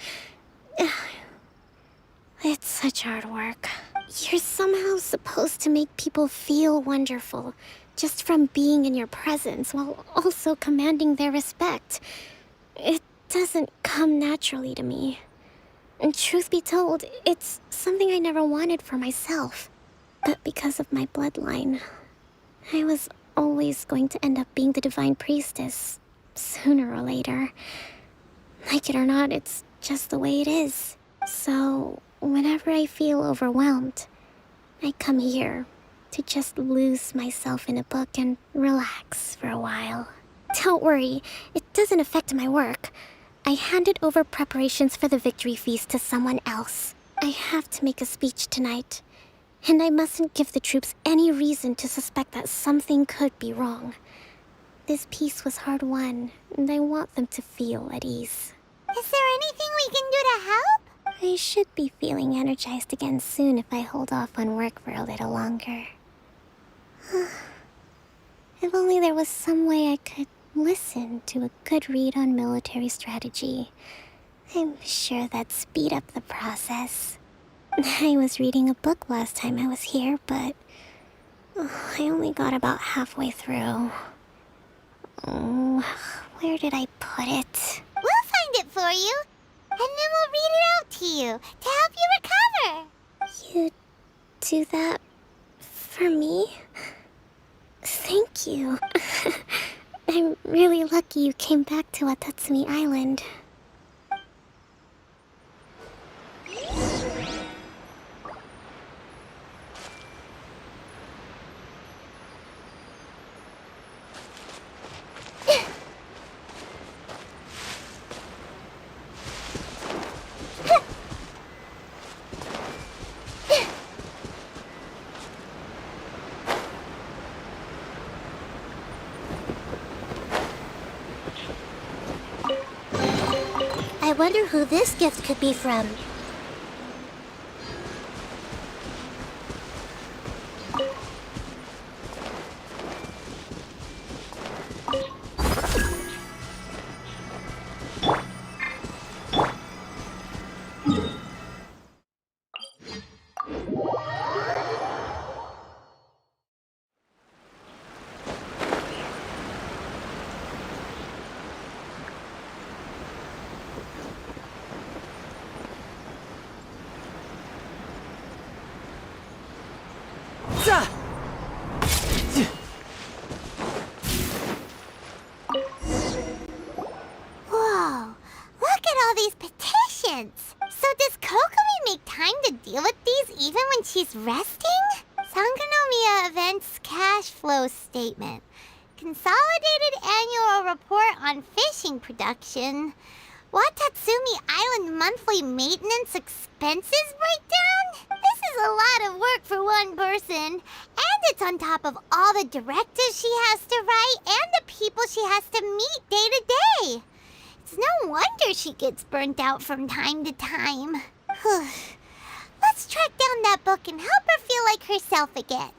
It's such hard work. You're somehow supposed to make people feel wonderful, just from being in your presence, while also commanding their respect. It doesn't come naturally to me. And truth be told, it's something I never wanted for myself. But because of my bloodline, I was always going to end up being the Divine Priestess, sooner or later. Like it or not, it's just the way it is. So, whenever I feel overwhelmed, I come here to just lose myself in a book and relax for a while. Don't worry, it doesn't affect my work. I handed over preparations for the victory feast to someone else. I have to make a speech tonight, and I mustn't give the troops any reason to suspect that something could be wrong. This peace was hard-won, and I want them to feel at ease. Is there anything we can do to help? I should be feeling energized again soon if I hold off on work for a little longer. If only there was some way I could listen to a good read on military strategy. I'm sure that'd speed up the process. I was reading a book last time I was here, but I only got about halfway through. Oh, where did I put it? We'll find it for you, and then we'll read it out to you to help you recover. You do that for me? Thank you. I'm really lucky you came back to Watatsumi Island. I wonder who this gift could be from. Whoa, look at all these petitions. So does Kokomi make time to deal with these even when she's resting? Sangonomiya Events Cash Flow Statement. Consolidated Annual Report on Fishing Production. Watatsumi Island Monthly Maintenance Expenses Breakdown? This is a lot of work for one person. And it's on top of all the directives she has to write and the people she has to meet day to day. It's no wonder she gets burnt out from time to time. Let's track down that book and help her feel like herself again.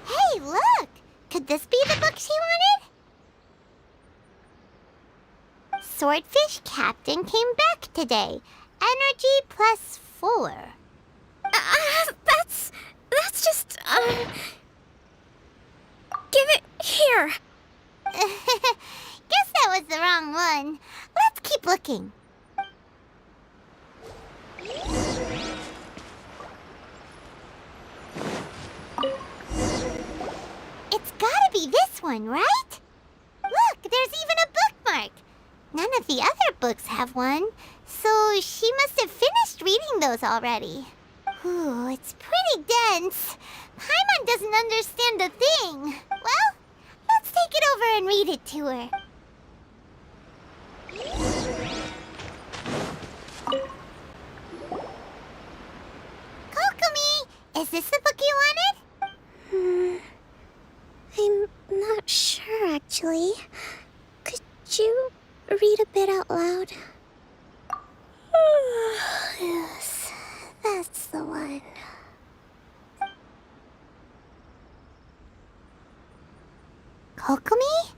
Hey, look! Could this be the book she wanted? Swordfish Captain came back today. Energy +4. That's just, Give it here. Guess that was the wrong one. Let's keep looking. It's gotta be this one, right? Look, there's even a bookmark. None of the other books have one, so she must have finished reading those already. Ooh, it's pretty dense. Paimon doesn't understand a thing. Well, let's take it over and read it to her. Kokomi, is this the book you wanted? I'm not sure, actually. Could you read a bit out loud? Yes, that's the one. Kokomi?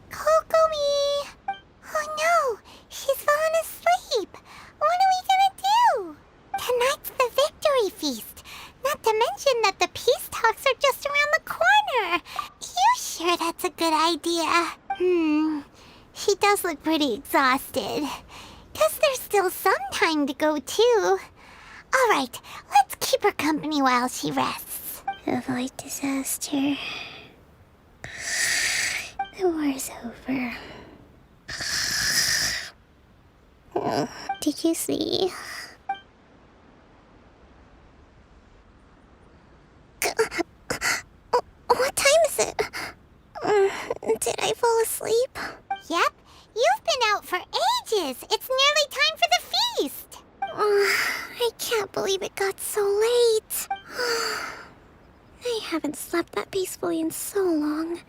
Kokomi! Oh no! She's fallen asleep! What are we gonna do? Tonight's the victory feast! Not to mention that the peace talks are just around the corner! You sure that's a good idea? She does look pretty exhausted. Guess there's still some time to go, too. Alright, let's keep her company while she rests. Avoid disaster. The war's over. Did you see? What time is it? Did I fall asleep? Yep, you've been out for ages. It's nearly time for the feast. I can't believe it got so late. I haven't slept that peacefully in so long.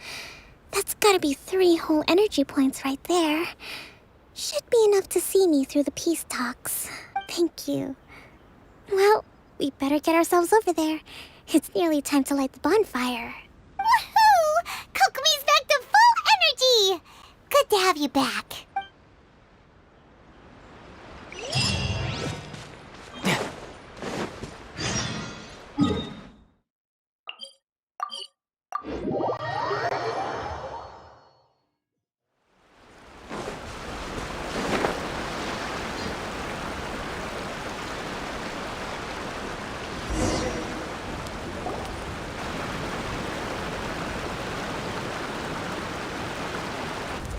That's gotta be 3 whole energy points right there. Should be enough to see me through the peace talks. Thank you. Well, we better get ourselves over there. It's nearly time to light the bonfire. Woohoo! Kokomi's back to full energy! Good to have you back.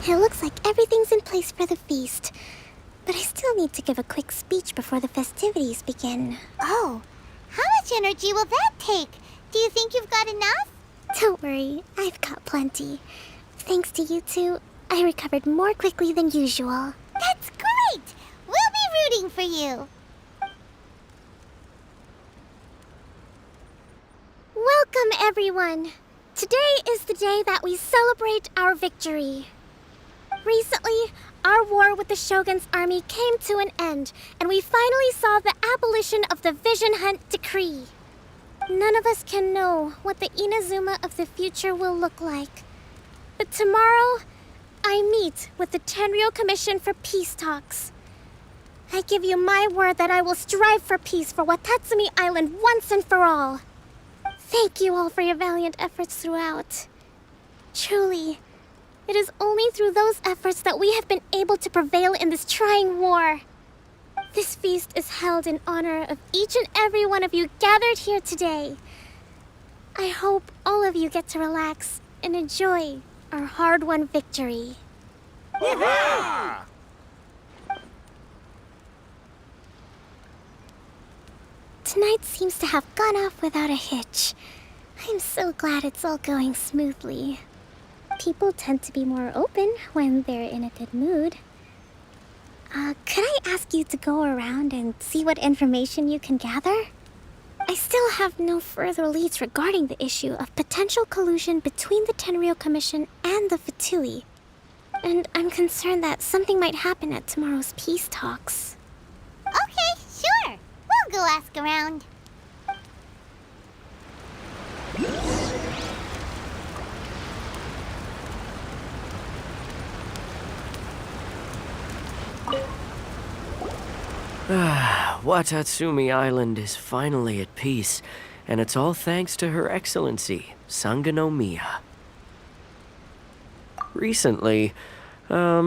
It looks like everything's in place for the feast. But I still need to give a quick speech before the festivities begin. Oh, how much energy will that take? Do you think you've got enough? Don't worry, I've got plenty. Thanks to you two, I recovered more quickly than usual. That's great! We'll be rooting for you. Welcome, everyone! Today is the day that we celebrate our victory. Recently, our war with the Shogun's army came to an end, and we finally saw the abolition of the Vision Hunt Decree. None of us can know what the Inazuma of the future will look like. But tomorrow, I meet with the Tenryou Commission for peace talks. I give you my word that I will strive for peace for Watatsumi Island once and for all. Thank you all for your valiant efforts throughout. Truly, it is only through those efforts that we have been able to prevail in this trying war. This feast is held in honor of each and every one of you gathered here today. I hope all of you get to relax and enjoy our hard-won victory. Tonight seems to have gone off without a hitch. I'm so glad it's all going smoothly. People tend to be more open when they're in a good mood. Could I ask you to go around and see what information you can gather? I still have no further leads regarding the issue of potential collusion between the Tenryou Commission and the Fatui. And I'm concerned that something might happen at tomorrow's peace talks. Okay, sure. We'll go ask around. Watatsumi Island is finally at peace, and it's all thanks to Her Excellency, Sangonomiya. Recently, let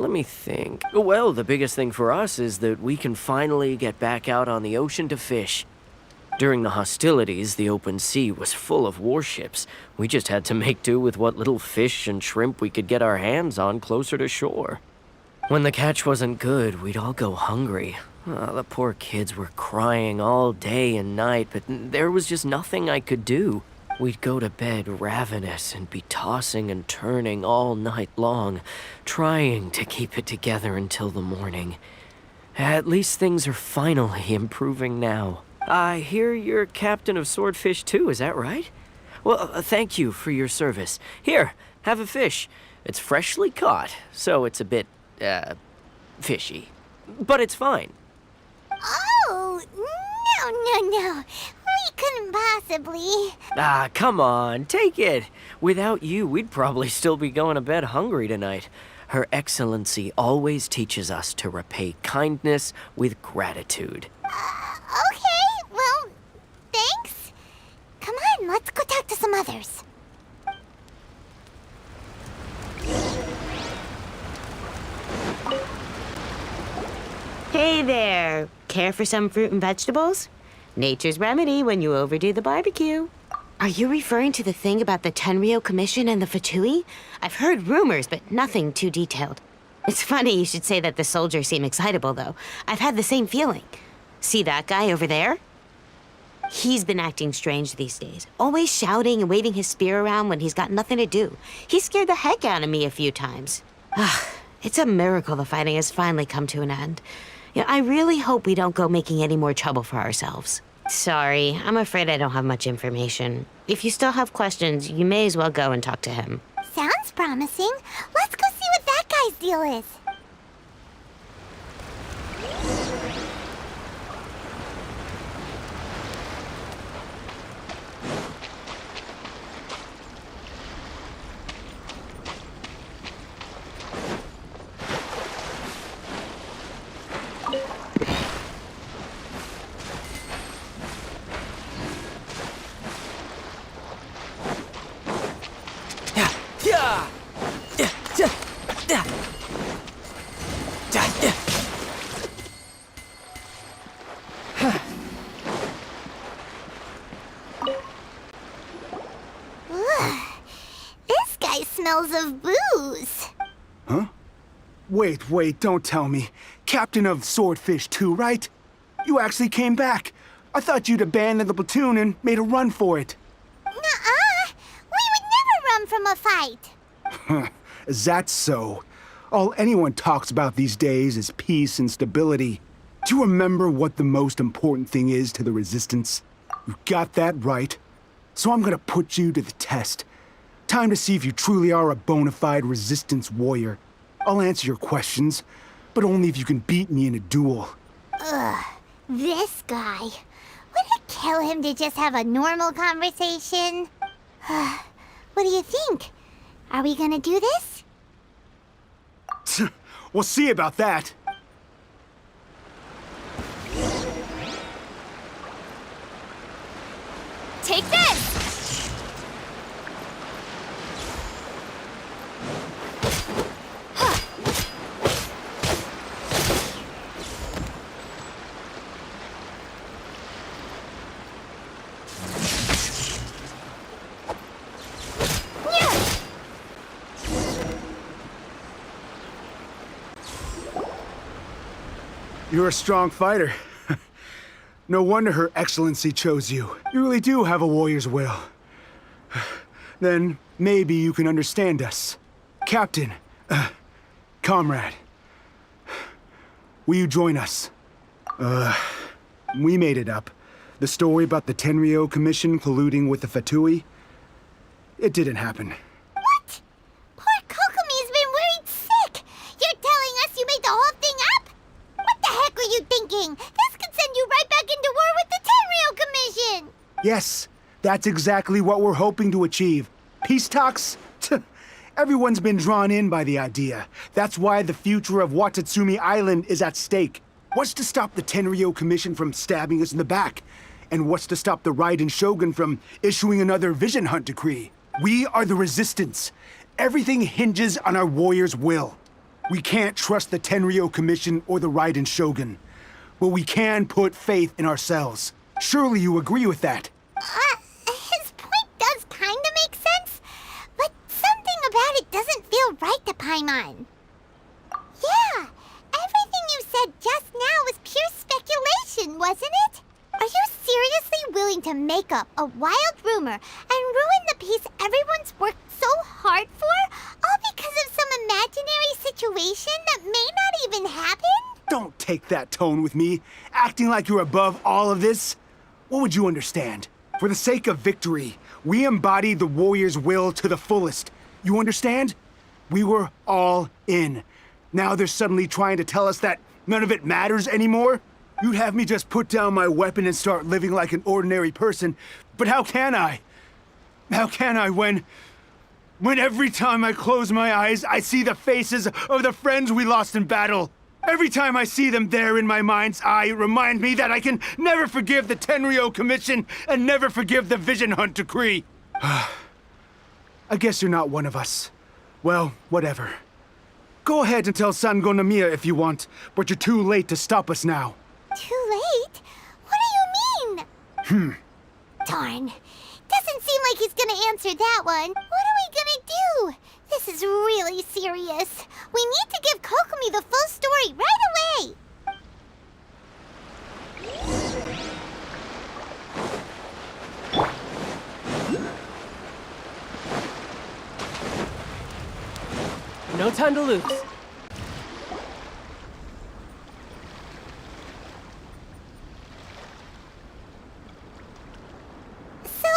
me think. Well, the biggest thing for us is that we can finally get back out on the ocean to fish. During the hostilities, the open sea was full of warships. We just had to make do with what little fish and shrimp we could get our hands on closer to shore. When the catch wasn't good, we'd all go hungry. The poor kids were crying all day and night, but there was just nothing I could do. We'd go to bed ravenous and be tossing and turning all night long, trying to keep it together until the morning. At least things are finally improving now. I hear you're captain of Swordfish too, is that right? Well, thank you for your service. Here, have a fish. It's freshly caught, so it's a bit, fishy. But it's fine. Oh, no. We couldn't possibly. Ah, come on, take it. Without you, we'd probably still be going to bed hungry tonight. Her Excellency always teaches us to repay kindness with gratitude. Okay, well, thanks. Come on, let's go talk to some others. Hey there. Care for some fruit and vegetables? Nature's remedy when you overdo the barbecue. Are you referring to the thing about the Tenryou Commission and the Fatui? I've heard rumors, but nothing too detailed. It's funny you should say that the soldiers seem excitable, though. I've had the same feeling. See that guy over there? He's been acting strange these days. Always shouting and waving his spear around when he's got nothing to do. He scared the heck out of me a few times. It's a miracle the fighting has finally come to an end. Yeah, I really hope we don't go making any more trouble for ourselves. Sorry, I'm afraid I don't have much information. If you still have questions, you may as well go and talk to him. Sounds promising. Let's go see what that guy's deal is. This guy smells of booze. Huh? Wait, don't tell me. Captain of Swordfish 2, right? You actually came back. I thought you'd abandoned the platoon and made a run for it. Nuh-uh. We would never run from a fight. Is that so? All anyone talks about these days is peace and stability. Do you remember what the most important thing is to the Resistance? You got that right. So I'm gonna put you to the test. Time to see if you truly are a bona fide Resistance warrior. I'll answer your questions, but only if you can beat me in a duel. Ugh, this guy. Would it kill him to just have a normal conversation? What do you think? Are we gonna do this? We'll see about that. Take this! You're a strong fighter. No wonder Her Excellency chose you. You really do have a warrior's will. Then maybe you can understand us. Captain, comrade, will you join us? We made it up. The story about the Tenryou Commission colluding with the Fatui, it didn't happen. What? Poor Kokomi's been worried sick. You're telling us you made the whole thing up? What the heck were you thinking? This could send you right back into war with the Tenryou Commission. Yes, that's exactly what we're hoping to achieve. Peace talks? Everyone's been drawn in by the idea. That's why the future of Watatsumi Island is at stake. What's to stop the Tenryou Commission from stabbing us in the back? And what's to stop the Raiden Shogun from issuing another Vision Hunt decree? We are the Resistance. Everything hinges on our warrior's will. We can't trust the Tenryou Commission or the Raiden Shogun. But we can put faith in ourselves. Surely you agree with that? His point does kinda make sense, but something about it doesn't feel right to Paimon. Yeah, everything you said just now was pure speculation, wasn't it? Are you seriously willing to make up a wild rumor and ruin the peace everyone's worked so hard for, all because of some imaginary situation that may not even happen? Don't take that tone with me, acting like you're above all of this. What would you understand? For the sake of victory, we embodied the warrior's will to the fullest. You understand? We were all in. Now they're suddenly trying to tell us that none of it matters anymore? You'd have me just put down my weapon and start living like an ordinary person, but how can I? How can I when every time I close my eyes, I see the faces of the friends we lost in battle? Every time I see them there in my mind's eye, it reminds me that I can never forgive the Tenryo Commission and never forgive the Vision Hunt Decree. I guess you're not one of us. Well, whatever. Go ahead and tell Sangonomiya if you want, but you're too late to stop us now. Too late? What do you mean? Darn. Doesn't seem like he's gonna answer that one. What are we gonna do? This is really serious. We need to give Kokomi the full story right away. No time to lose. So,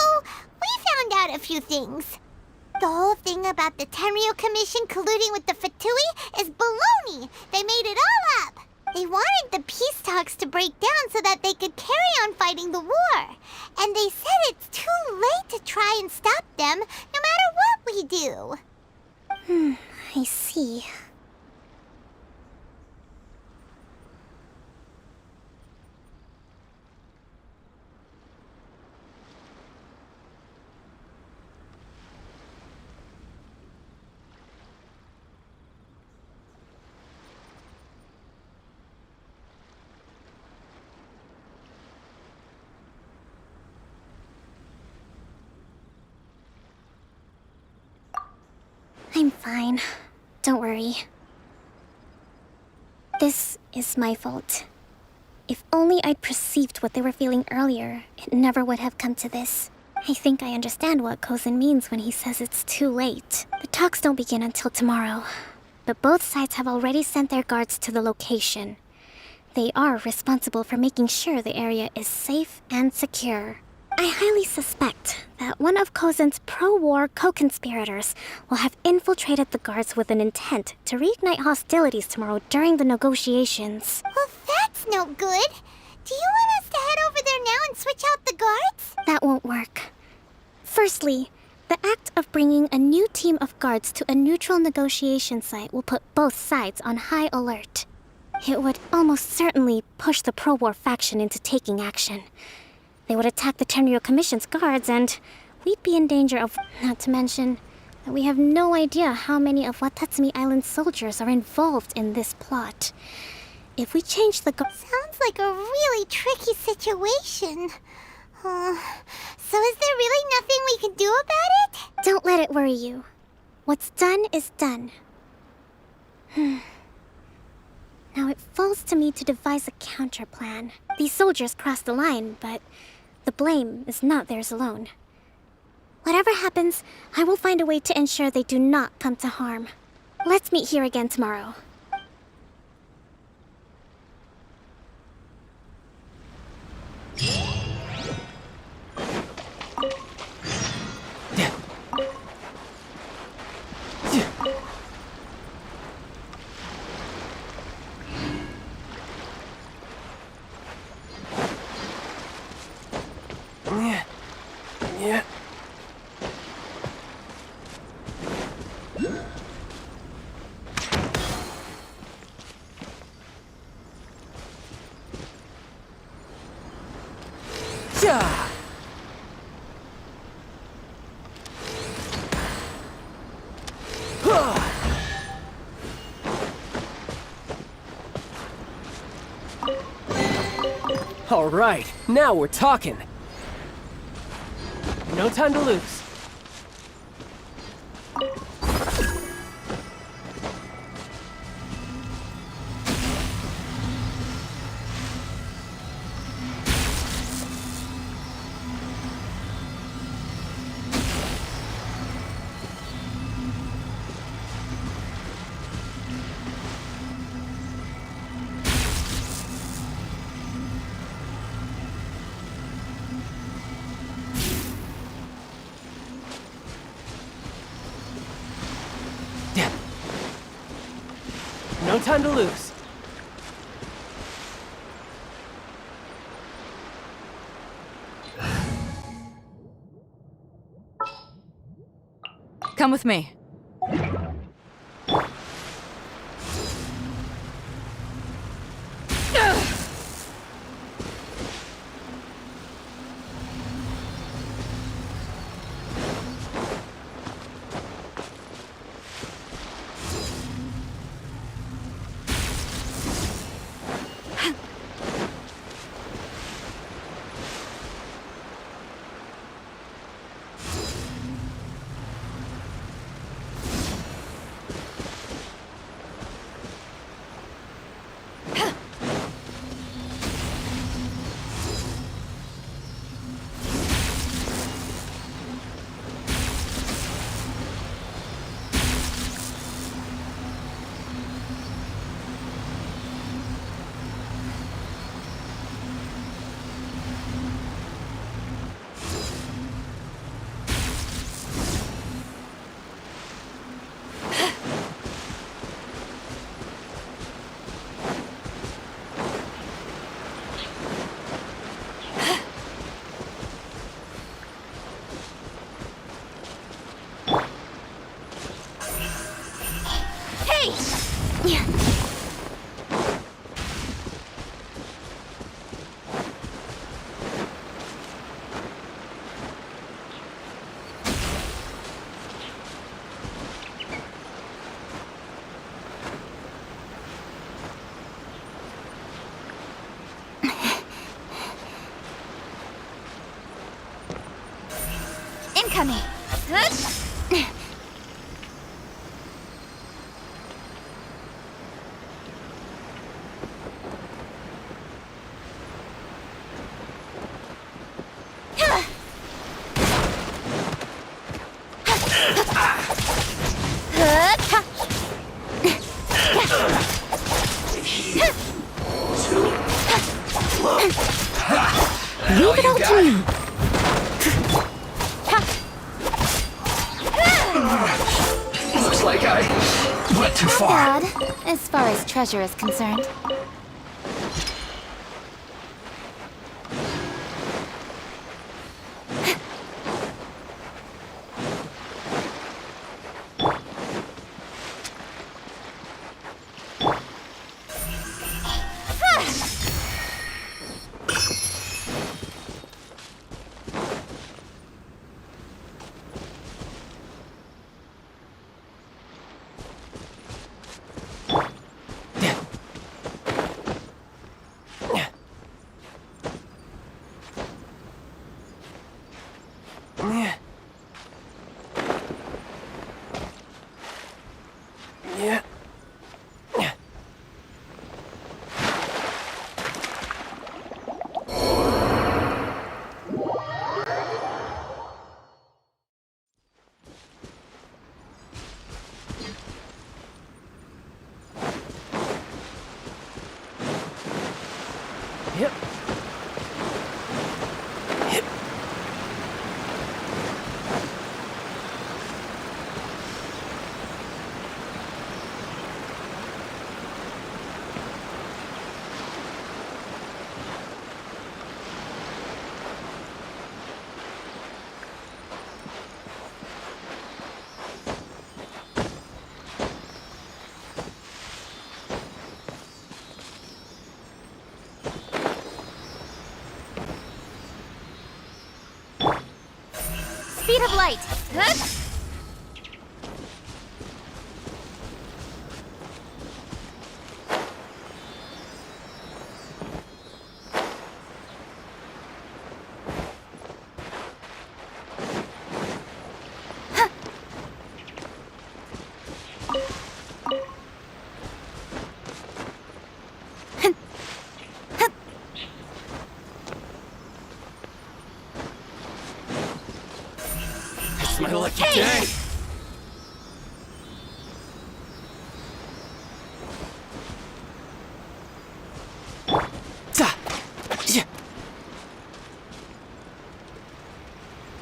we found out a few things. The whole thing about the Tenryo Commission colluding with the Fatui is baloney. They made it all up. They wanted the peace talks to break down so that they could carry on fighting the war. And they said it's too late to try and stop them, no matter what we do. I see. I'm fine. Don't worry. This is my fault. If only I'd perceived what they were feeling earlier, it never would have come to this. I think I understand what Kozin means when he says it's too late. The talks don't begin until tomorrow, but both sides have already sent their guards to the location. They are responsible for making sure the area is safe and secure. I highly suspect that one of Kozin's pro-war co-conspirators will have infiltrated the guards with an intent to reignite hostilities tomorrow during the negotiations. Well, that's no good. Do you want us to head over there now and switch out the guards? That won't work. Firstly, the act of bringing a new team of guards to a neutral negotiation site will put both sides on high alert. It would almost certainly push the pro-war faction into taking action. They would attack the Tenryo Commission's guards, and we'd be in danger of... Not to mention that we have no idea how many of Watatsumi Island's soldiers are involved in this plot. If we change the Sounds like a really tricky situation. So is there really nothing we can do about it? Don't let it worry you. What's done is done. Now it falls to me to devise a counter plan. These soldiers crossed the line, but the blame is not theirs alone. Whatever happens, I will find a way to ensure they do not come to harm. Let's meet here again tomorrow. Yeah. All right, now we're talking. No time to lose. No time to lose. Come with me. Incoming. Leave it all to me. Looks like I went too far. Bad, as far as treasure is concerned. Speed of light. It's my lucky day.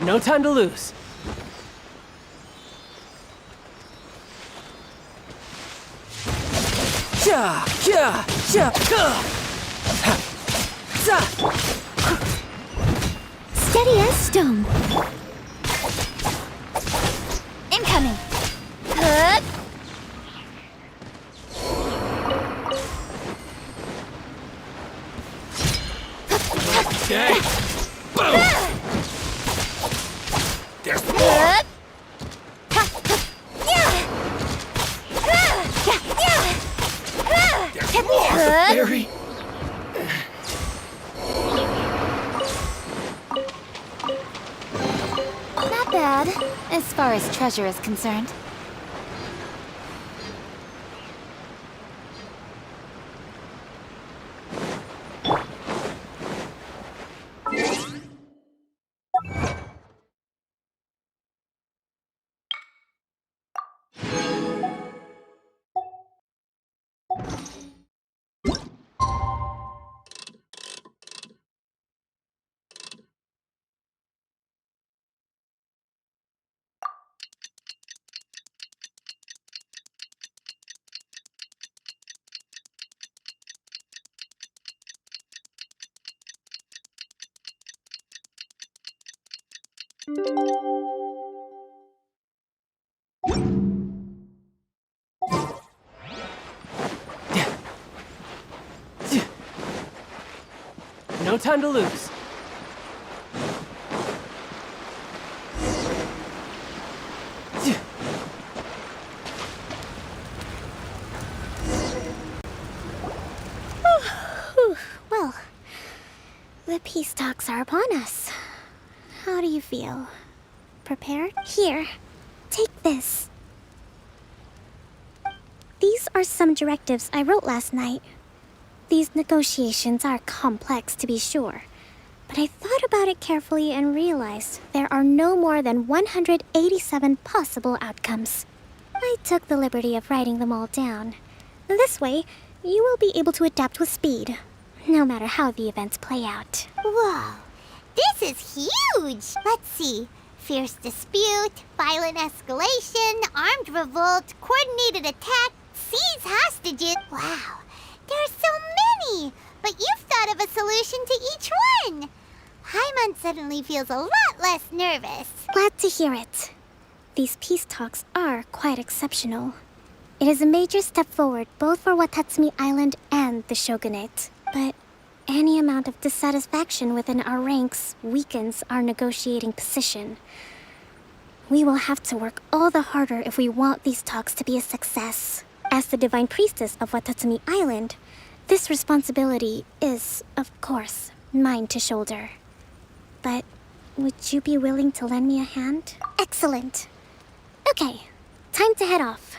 No time to lose. Steady as stone. Incoming. Okay. Boom! There's more! There's more! Barry! Not bad, as far as treasure is concerned. No time to lose. Well, the peace talks are upon us. How do you feel? Prepared? Here, take this. These are some directives I wrote last night. These negotiations are complex, to be sure, but I thought about it carefully and realized there are no more than 187 possible outcomes. I took the liberty of writing them all down. This way, you will be able to adapt with speed, no matter how the events play out. Whoa, this is huge! Let's see. Fierce dispute, violent escalation, armed revolt, coordinated attack, seize hostages. Wow, there are so many! But you've thought of a solution to each one! Paimon suddenly feels a lot less nervous. Glad to hear it. These peace talks are quite exceptional. It is a major step forward both for Watatsumi Island and the Shogunate. But any amount of dissatisfaction within our ranks weakens our negotiating position. We will have to work all the harder if we want these talks to be a success. As the Divine Priestess of Watatsumi Island, this responsibility is, of course, mine to shoulder. But would you be willing to lend me a hand? Excellent. Okay, time to head off.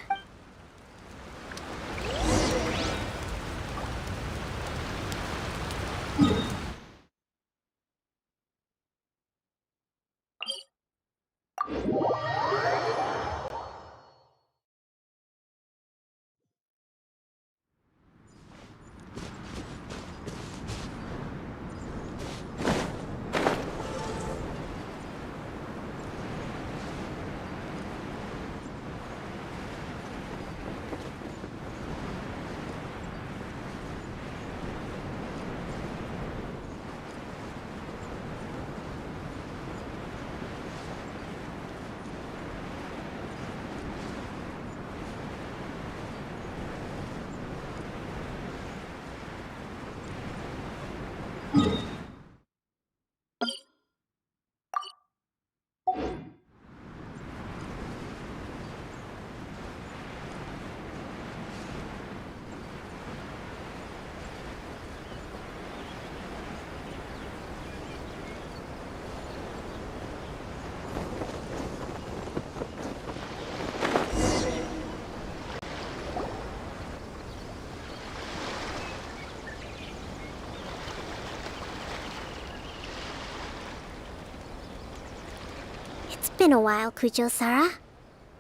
It's been a while, Kujo-Sara.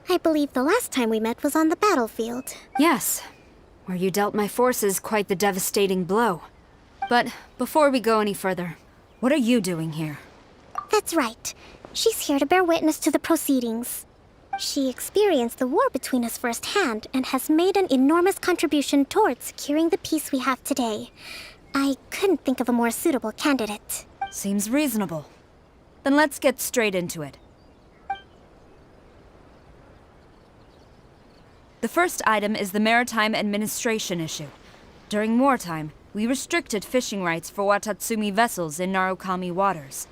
I believe the last time we met was on the battlefield. Yes, where you dealt my forces quite the devastating blow. But before we go any further, what are you doing here? That's right. She's here to bear witness to the proceedings. She experienced the war between us firsthand and has made an enormous contribution towards securing the peace we have today. I couldn't think of a more suitable candidate. Seems reasonable. Then let's get straight into it. The first item is the Maritime Administration issue. During wartime, we restricted fishing rights for Watatsumi vessels in Narukami waters.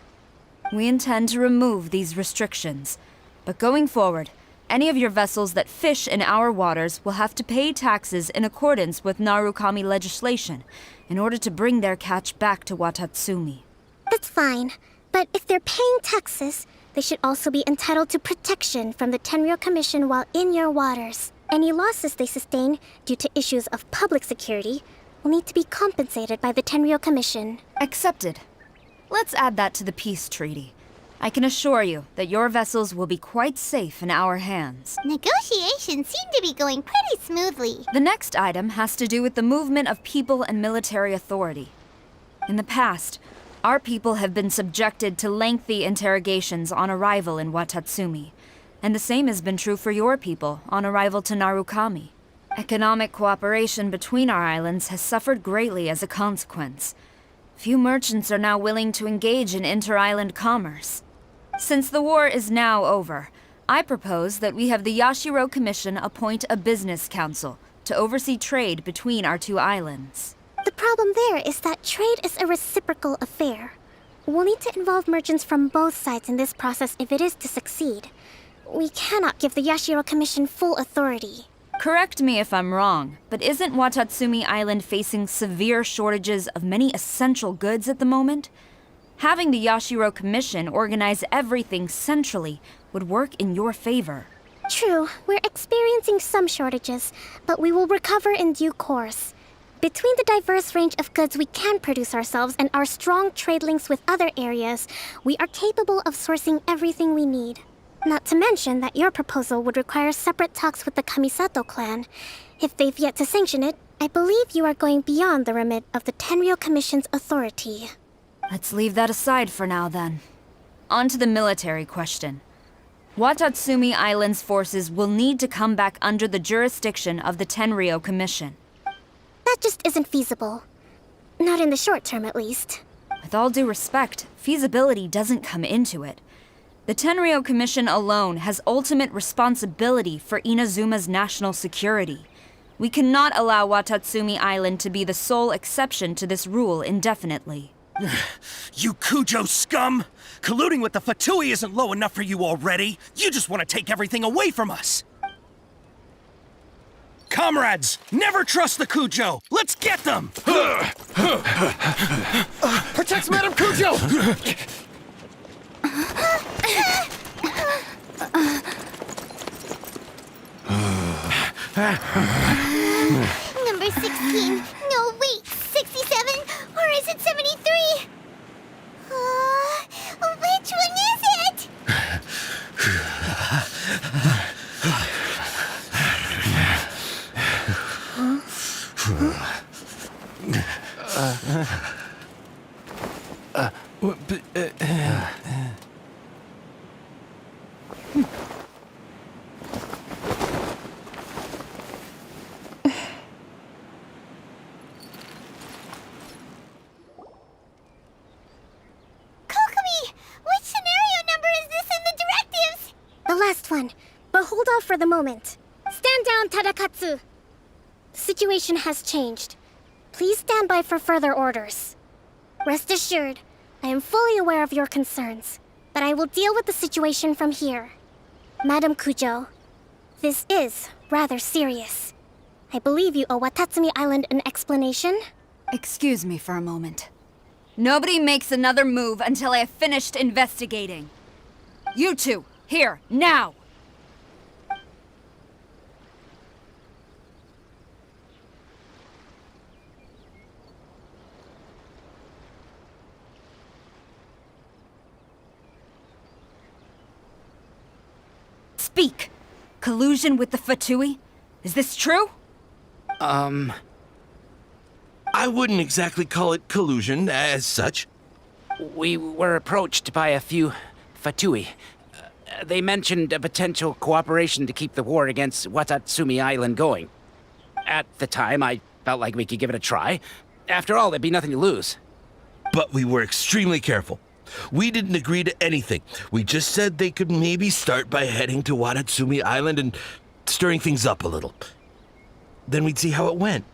We intend to remove these restrictions, but going forward, any of your vessels that fish in our waters will have to pay taxes in accordance with Narukami legislation in order to bring their catch back to Watatsumi. That's fine, but if they're paying taxes, they should also be entitled to protection from the Tenryou Commission while in your waters. Any losses they sustain due to issues of public security will need to be compensated by the Tenryou Commission. Accepted. Let's add that to the peace treaty. I can assure you that your vessels will be quite safe in our hands. Negotiations seem to be going pretty smoothly. The next item has to do with the movement of people and military authority. In the past, our people have been subjected to lengthy interrogations on arrival in Watatsumi, and the same has been true for your people on arrival to Narukami. Economic cooperation between our islands has suffered greatly as a consequence. Few merchants are now willing to engage in inter-island commerce. Since the war is now over, I propose that we have the Yashiro Commission appoint a business council to oversee trade between our two islands. The problem there is that trade is a reciprocal affair. We'll need to involve merchants from both sides in this process if it is to succeed. We cannot give the Yashiro Commission full authority. Correct me if I'm wrong, but isn't Watatsumi Island facing severe shortages of many essential goods at the moment? Having the Yashiro Commission organize everything centrally would work in your favor. True, we're experiencing some shortages, but we will recover in due course. Between the diverse range of goods we can produce ourselves and our strong trade links with other areas, we are capable of sourcing everything we need. Not to mention that your proposal would require separate talks with the Kamisato clan. If they've yet to sanction it, I believe you are going beyond the remit of the Tenryou Commission's authority. Let's leave that aside for now, then. On to the military question. Watatsumi Island's forces will need to come back under the jurisdiction of the Tenryou Commission. That just isn't feasible. Not in the short term, at least. With all due respect, feasibility doesn't come into it. The Tenryou Commission alone has ultimate responsibility for Inazuma's national security. We cannot allow Watatsumi Island to be the sole exception to this rule indefinitely. You Kujo scum! Colluding with the Fatui isn't low enough for you already. You just want to take everything away from us. Comrades, never trust the Kujo. Let's get them! Protect Madame Kujo! Number 16. No, wait. 67? Or is it 73? Which one is it? The last one, but hold off for the moment. Stand down, Tadakatsu! The situation has changed. Please stand by for further orders. Rest assured, I am fully aware of your concerns, but I will deal with the situation from here. Madam Kujo, this is rather serious. I believe you owe Watatsumi Island an explanation? Excuse me for a moment. Nobody makes another move until I have finished investigating. You two, here, now! Speak! Collusion with the Fatui? Is this true? I wouldn't exactly call it collusion as such. We were approached by a few Fatui. They mentioned a potential cooperation to keep the war against Watatsumi Island going. At the time, I felt like we could give it a try. After all, there'd be nothing to lose. But we were extremely careful. We didn't agree to anything. We just said they could maybe start by heading to Watatsumi Island and stirring things up a little. Then we'd see how it went.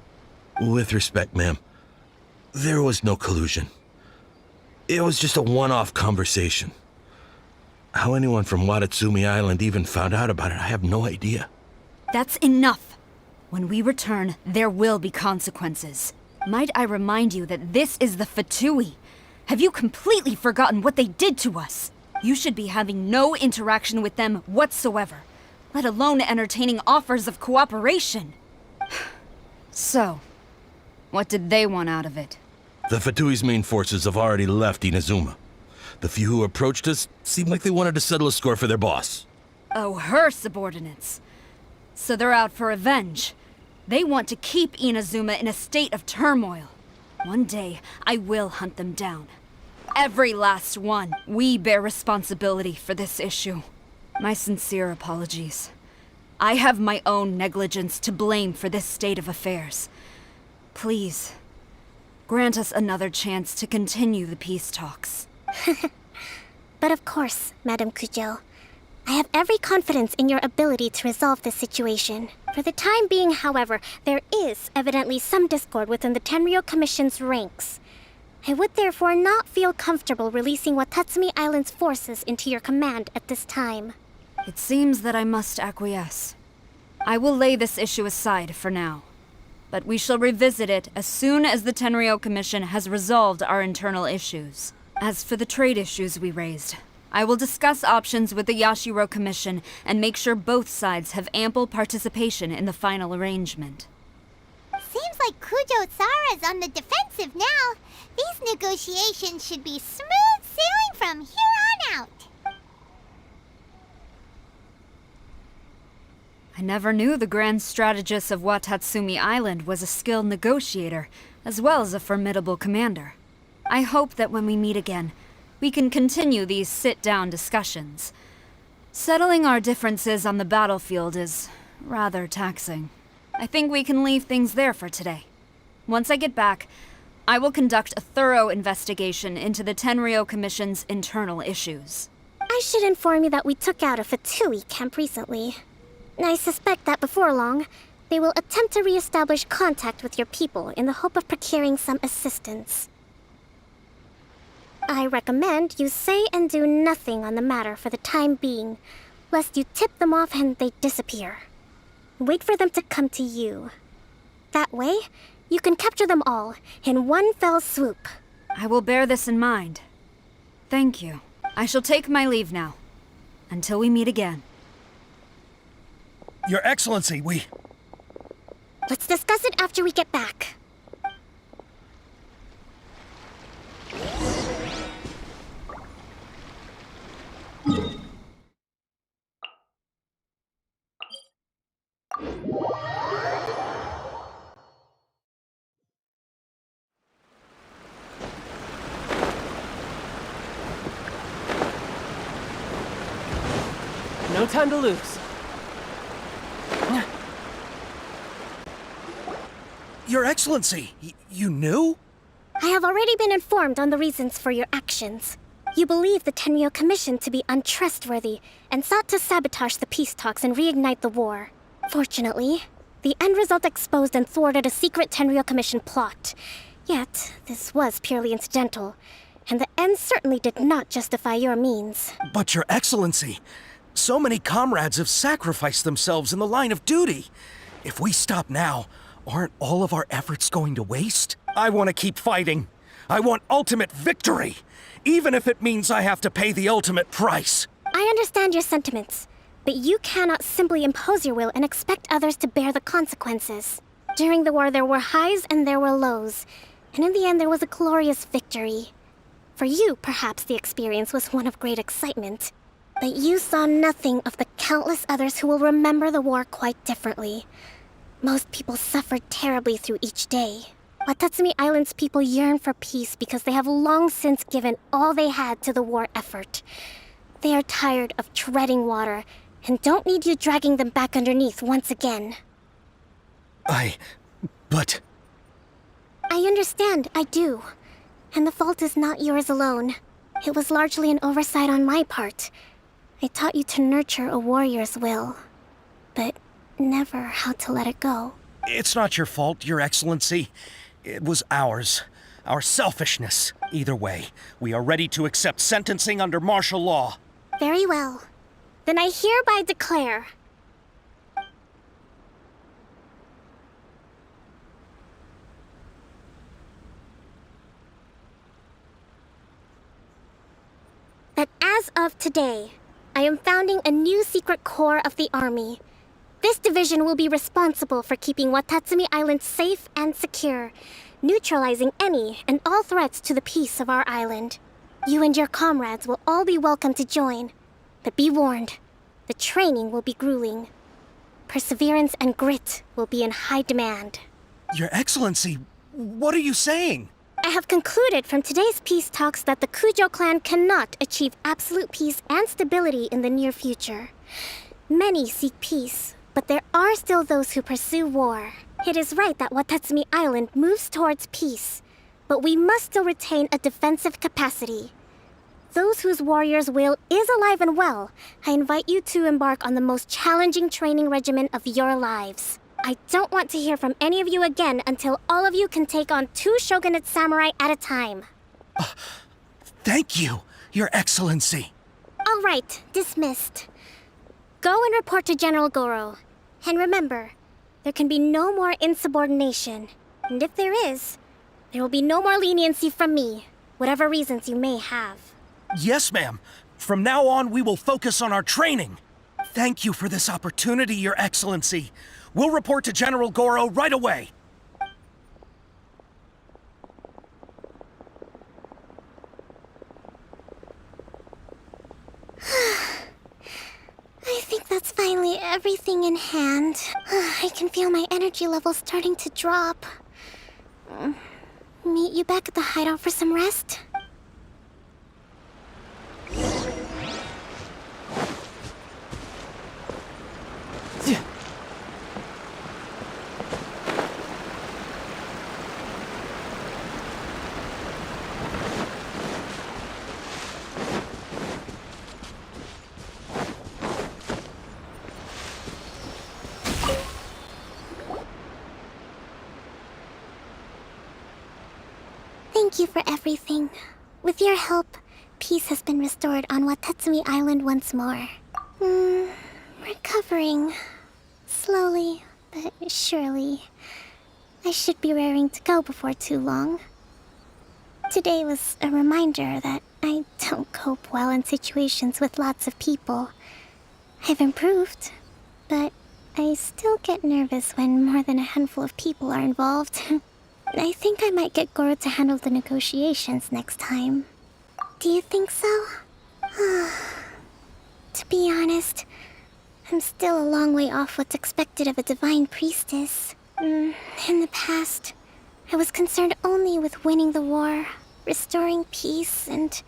With respect, ma'am, there was no collusion. It was just a one-off conversation. How anyone from Watatsumi Island even found out about it, I have no idea. That's enough. When we return, there will be consequences. Might I remind you that this is the Fatui? Have you completely forgotten what they did to us? You should be having no interaction with them whatsoever, let alone entertaining offers of cooperation. So, what did they want out of it? The Fatui's main forces have already left Inazuma. The few who approached us seemed like they wanted to settle a score for their boss. Oh, her subordinates. So they're out for revenge. They want to keep Inazuma in a state of turmoil. One day, I will hunt them down. Every last one. We bear responsibility for this issue. My sincere apologies. I have my own negligence to blame for this state of affairs. Please, grant us another chance to continue the peace talks. But of course, Madam Kujo. I have every confidence in your ability to resolve this situation. For the time being, however, there is evidently some discord within the Tenryou Commission's ranks. I would therefore not feel comfortable releasing Watatsumi Island's forces into your command at this time. It seems that I must acquiesce. I will lay this issue aside for now. But we shall revisit it as soon as the Tenryou Commission has resolved our internal issues. As for the trade issues we raised, I will discuss options with the Yashiro Commission and make sure both sides have ample participation in the final arrangement. Seems like Kujo-sara's on the defensive now. These negotiations should be smooth sailing from here on out. I never knew the Grand Strategist of Watatsumi Island was a skilled negotiator, as well as a formidable commander. I hope that when we meet again, we can continue these sit-down discussions. Settling our differences on the battlefield is rather taxing. I think we can leave things there for today. Once I get back, I will conduct a thorough investigation into the Tenryou Commission's internal issues. I should inform you that we took out a Fatui camp recently. I suspect that before long, they will attempt to re-establish contact with your people in the hope of procuring some assistance. I recommend you say and do nothing on the matter for the time being, lest you tip them off and they disappear. Wait for them to come to you. That way, you can capture them all in one fell swoop. I will bear this in mind. Thank you. I shall take my leave now. Until we meet again. Your Excellency, Let's discuss it after we get back. No time to lose. Your Excellency, you knew? I have already been informed on the reasons for your actions. You believe the Tenryou Commission to be untrustworthy and sought to sabotage the peace talks and reignite the war. Fortunately, the end result exposed and thwarted a secret Tenryou Commission plot. Yet, this was purely incidental, and the end certainly did not justify your means. But Your Excellency, so many comrades have sacrificed themselves in the line of duty. If we stop now, aren't all of our efforts going to waste? I want to keep fighting. I want ultimate victory, even if it means I have to pay the ultimate price. I understand your sentiments, but you cannot simply impose your will and expect others to bear the consequences. During the war, there were highs and there were lows, and in the end, there was a glorious victory. For you, perhaps the experience was one of great excitement, but you saw nothing of the countless others who will remember the war quite differently. Most people suffered terribly through each day. Watatsumi Island's people yearn for peace because they have long since given all they had to the war effort. They are tired of treading water and don't need you dragging them back underneath once again. But... I understand, I do. And the fault is not yours alone. It was largely an oversight on my part. I taught you to nurture a warrior's will. But never how to let it go. It's not your fault, Your Excellency. It was ours. Our selfishness. Either way, we are ready to accept sentencing under martial law. Very well. Then I hereby declare that as of today, I am founding a new secret corps of the army. This division will be responsible for keeping Watatsumi Island safe and secure, neutralizing any and all threats to the peace of our island. You and your comrades will all be welcome to join, but be warned, the training will be grueling. Perseverance and grit will be in high demand. Your Excellency, what are you saying? I have concluded from today's peace talks that the Kujo clan cannot achieve absolute peace and stability in the near future. Many seek peace, but there are still those who pursue war. It is right that Watatsumi Island moves towards peace, but we must still retain a defensive capacity. Those whose warrior's will is alive and well, I invite you to embark on the most challenging training regimen of your lives. I don't want to hear from any of you again until all of you can take on 2 shogunate samurai at a time. Thank you, Your Excellency. All right, dismissed. Go and report to General Goro. And remember, there can be no more insubordination. And if there is, there will be no more leniency from me, whatever reasons you may have. Yes, ma'am. From now on, we will focus on our training. Thank you for this opportunity, Your Excellency. We'll report to General Goro right away. I think that's finally everything in hand. I can feel my energy levels starting to drop. Meet you back at the hideout for some rest? Thank you for everything. With your help, peace has been restored on Watatsumi Island once more. Recovering. Slowly, but surely. I should be raring to go before too long. Today was a reminder that I don't cope well in situations with lots of people. I've improved, but I still get nervous when more than a handful of people are involved. I think I might get Goro to handle the negotiations next time. Do you think so? To be honest, I'm still a long way off what's expected of a divine priestess. In the past, I was concerned only with winning the war, restoring peace, and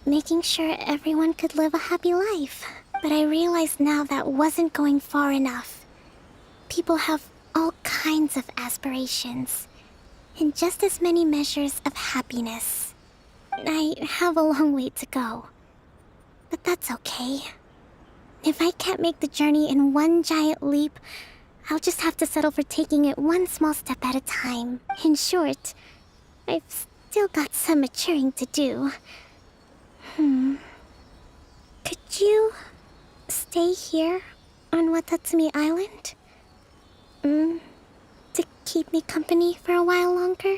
making sure everyone could live a happy life. But I realize now that wasn't going far enough. People have all kinds of aspirations, and just as many measures of happiness. I have a long way to go, but that's okay. If I can't make the journey in one giant leap, I'll just have to settle for taking it one small step at a time. In short, I've still got some maturing to do. Could you stay here on Watatsumi Island? To keep me company for a while longer?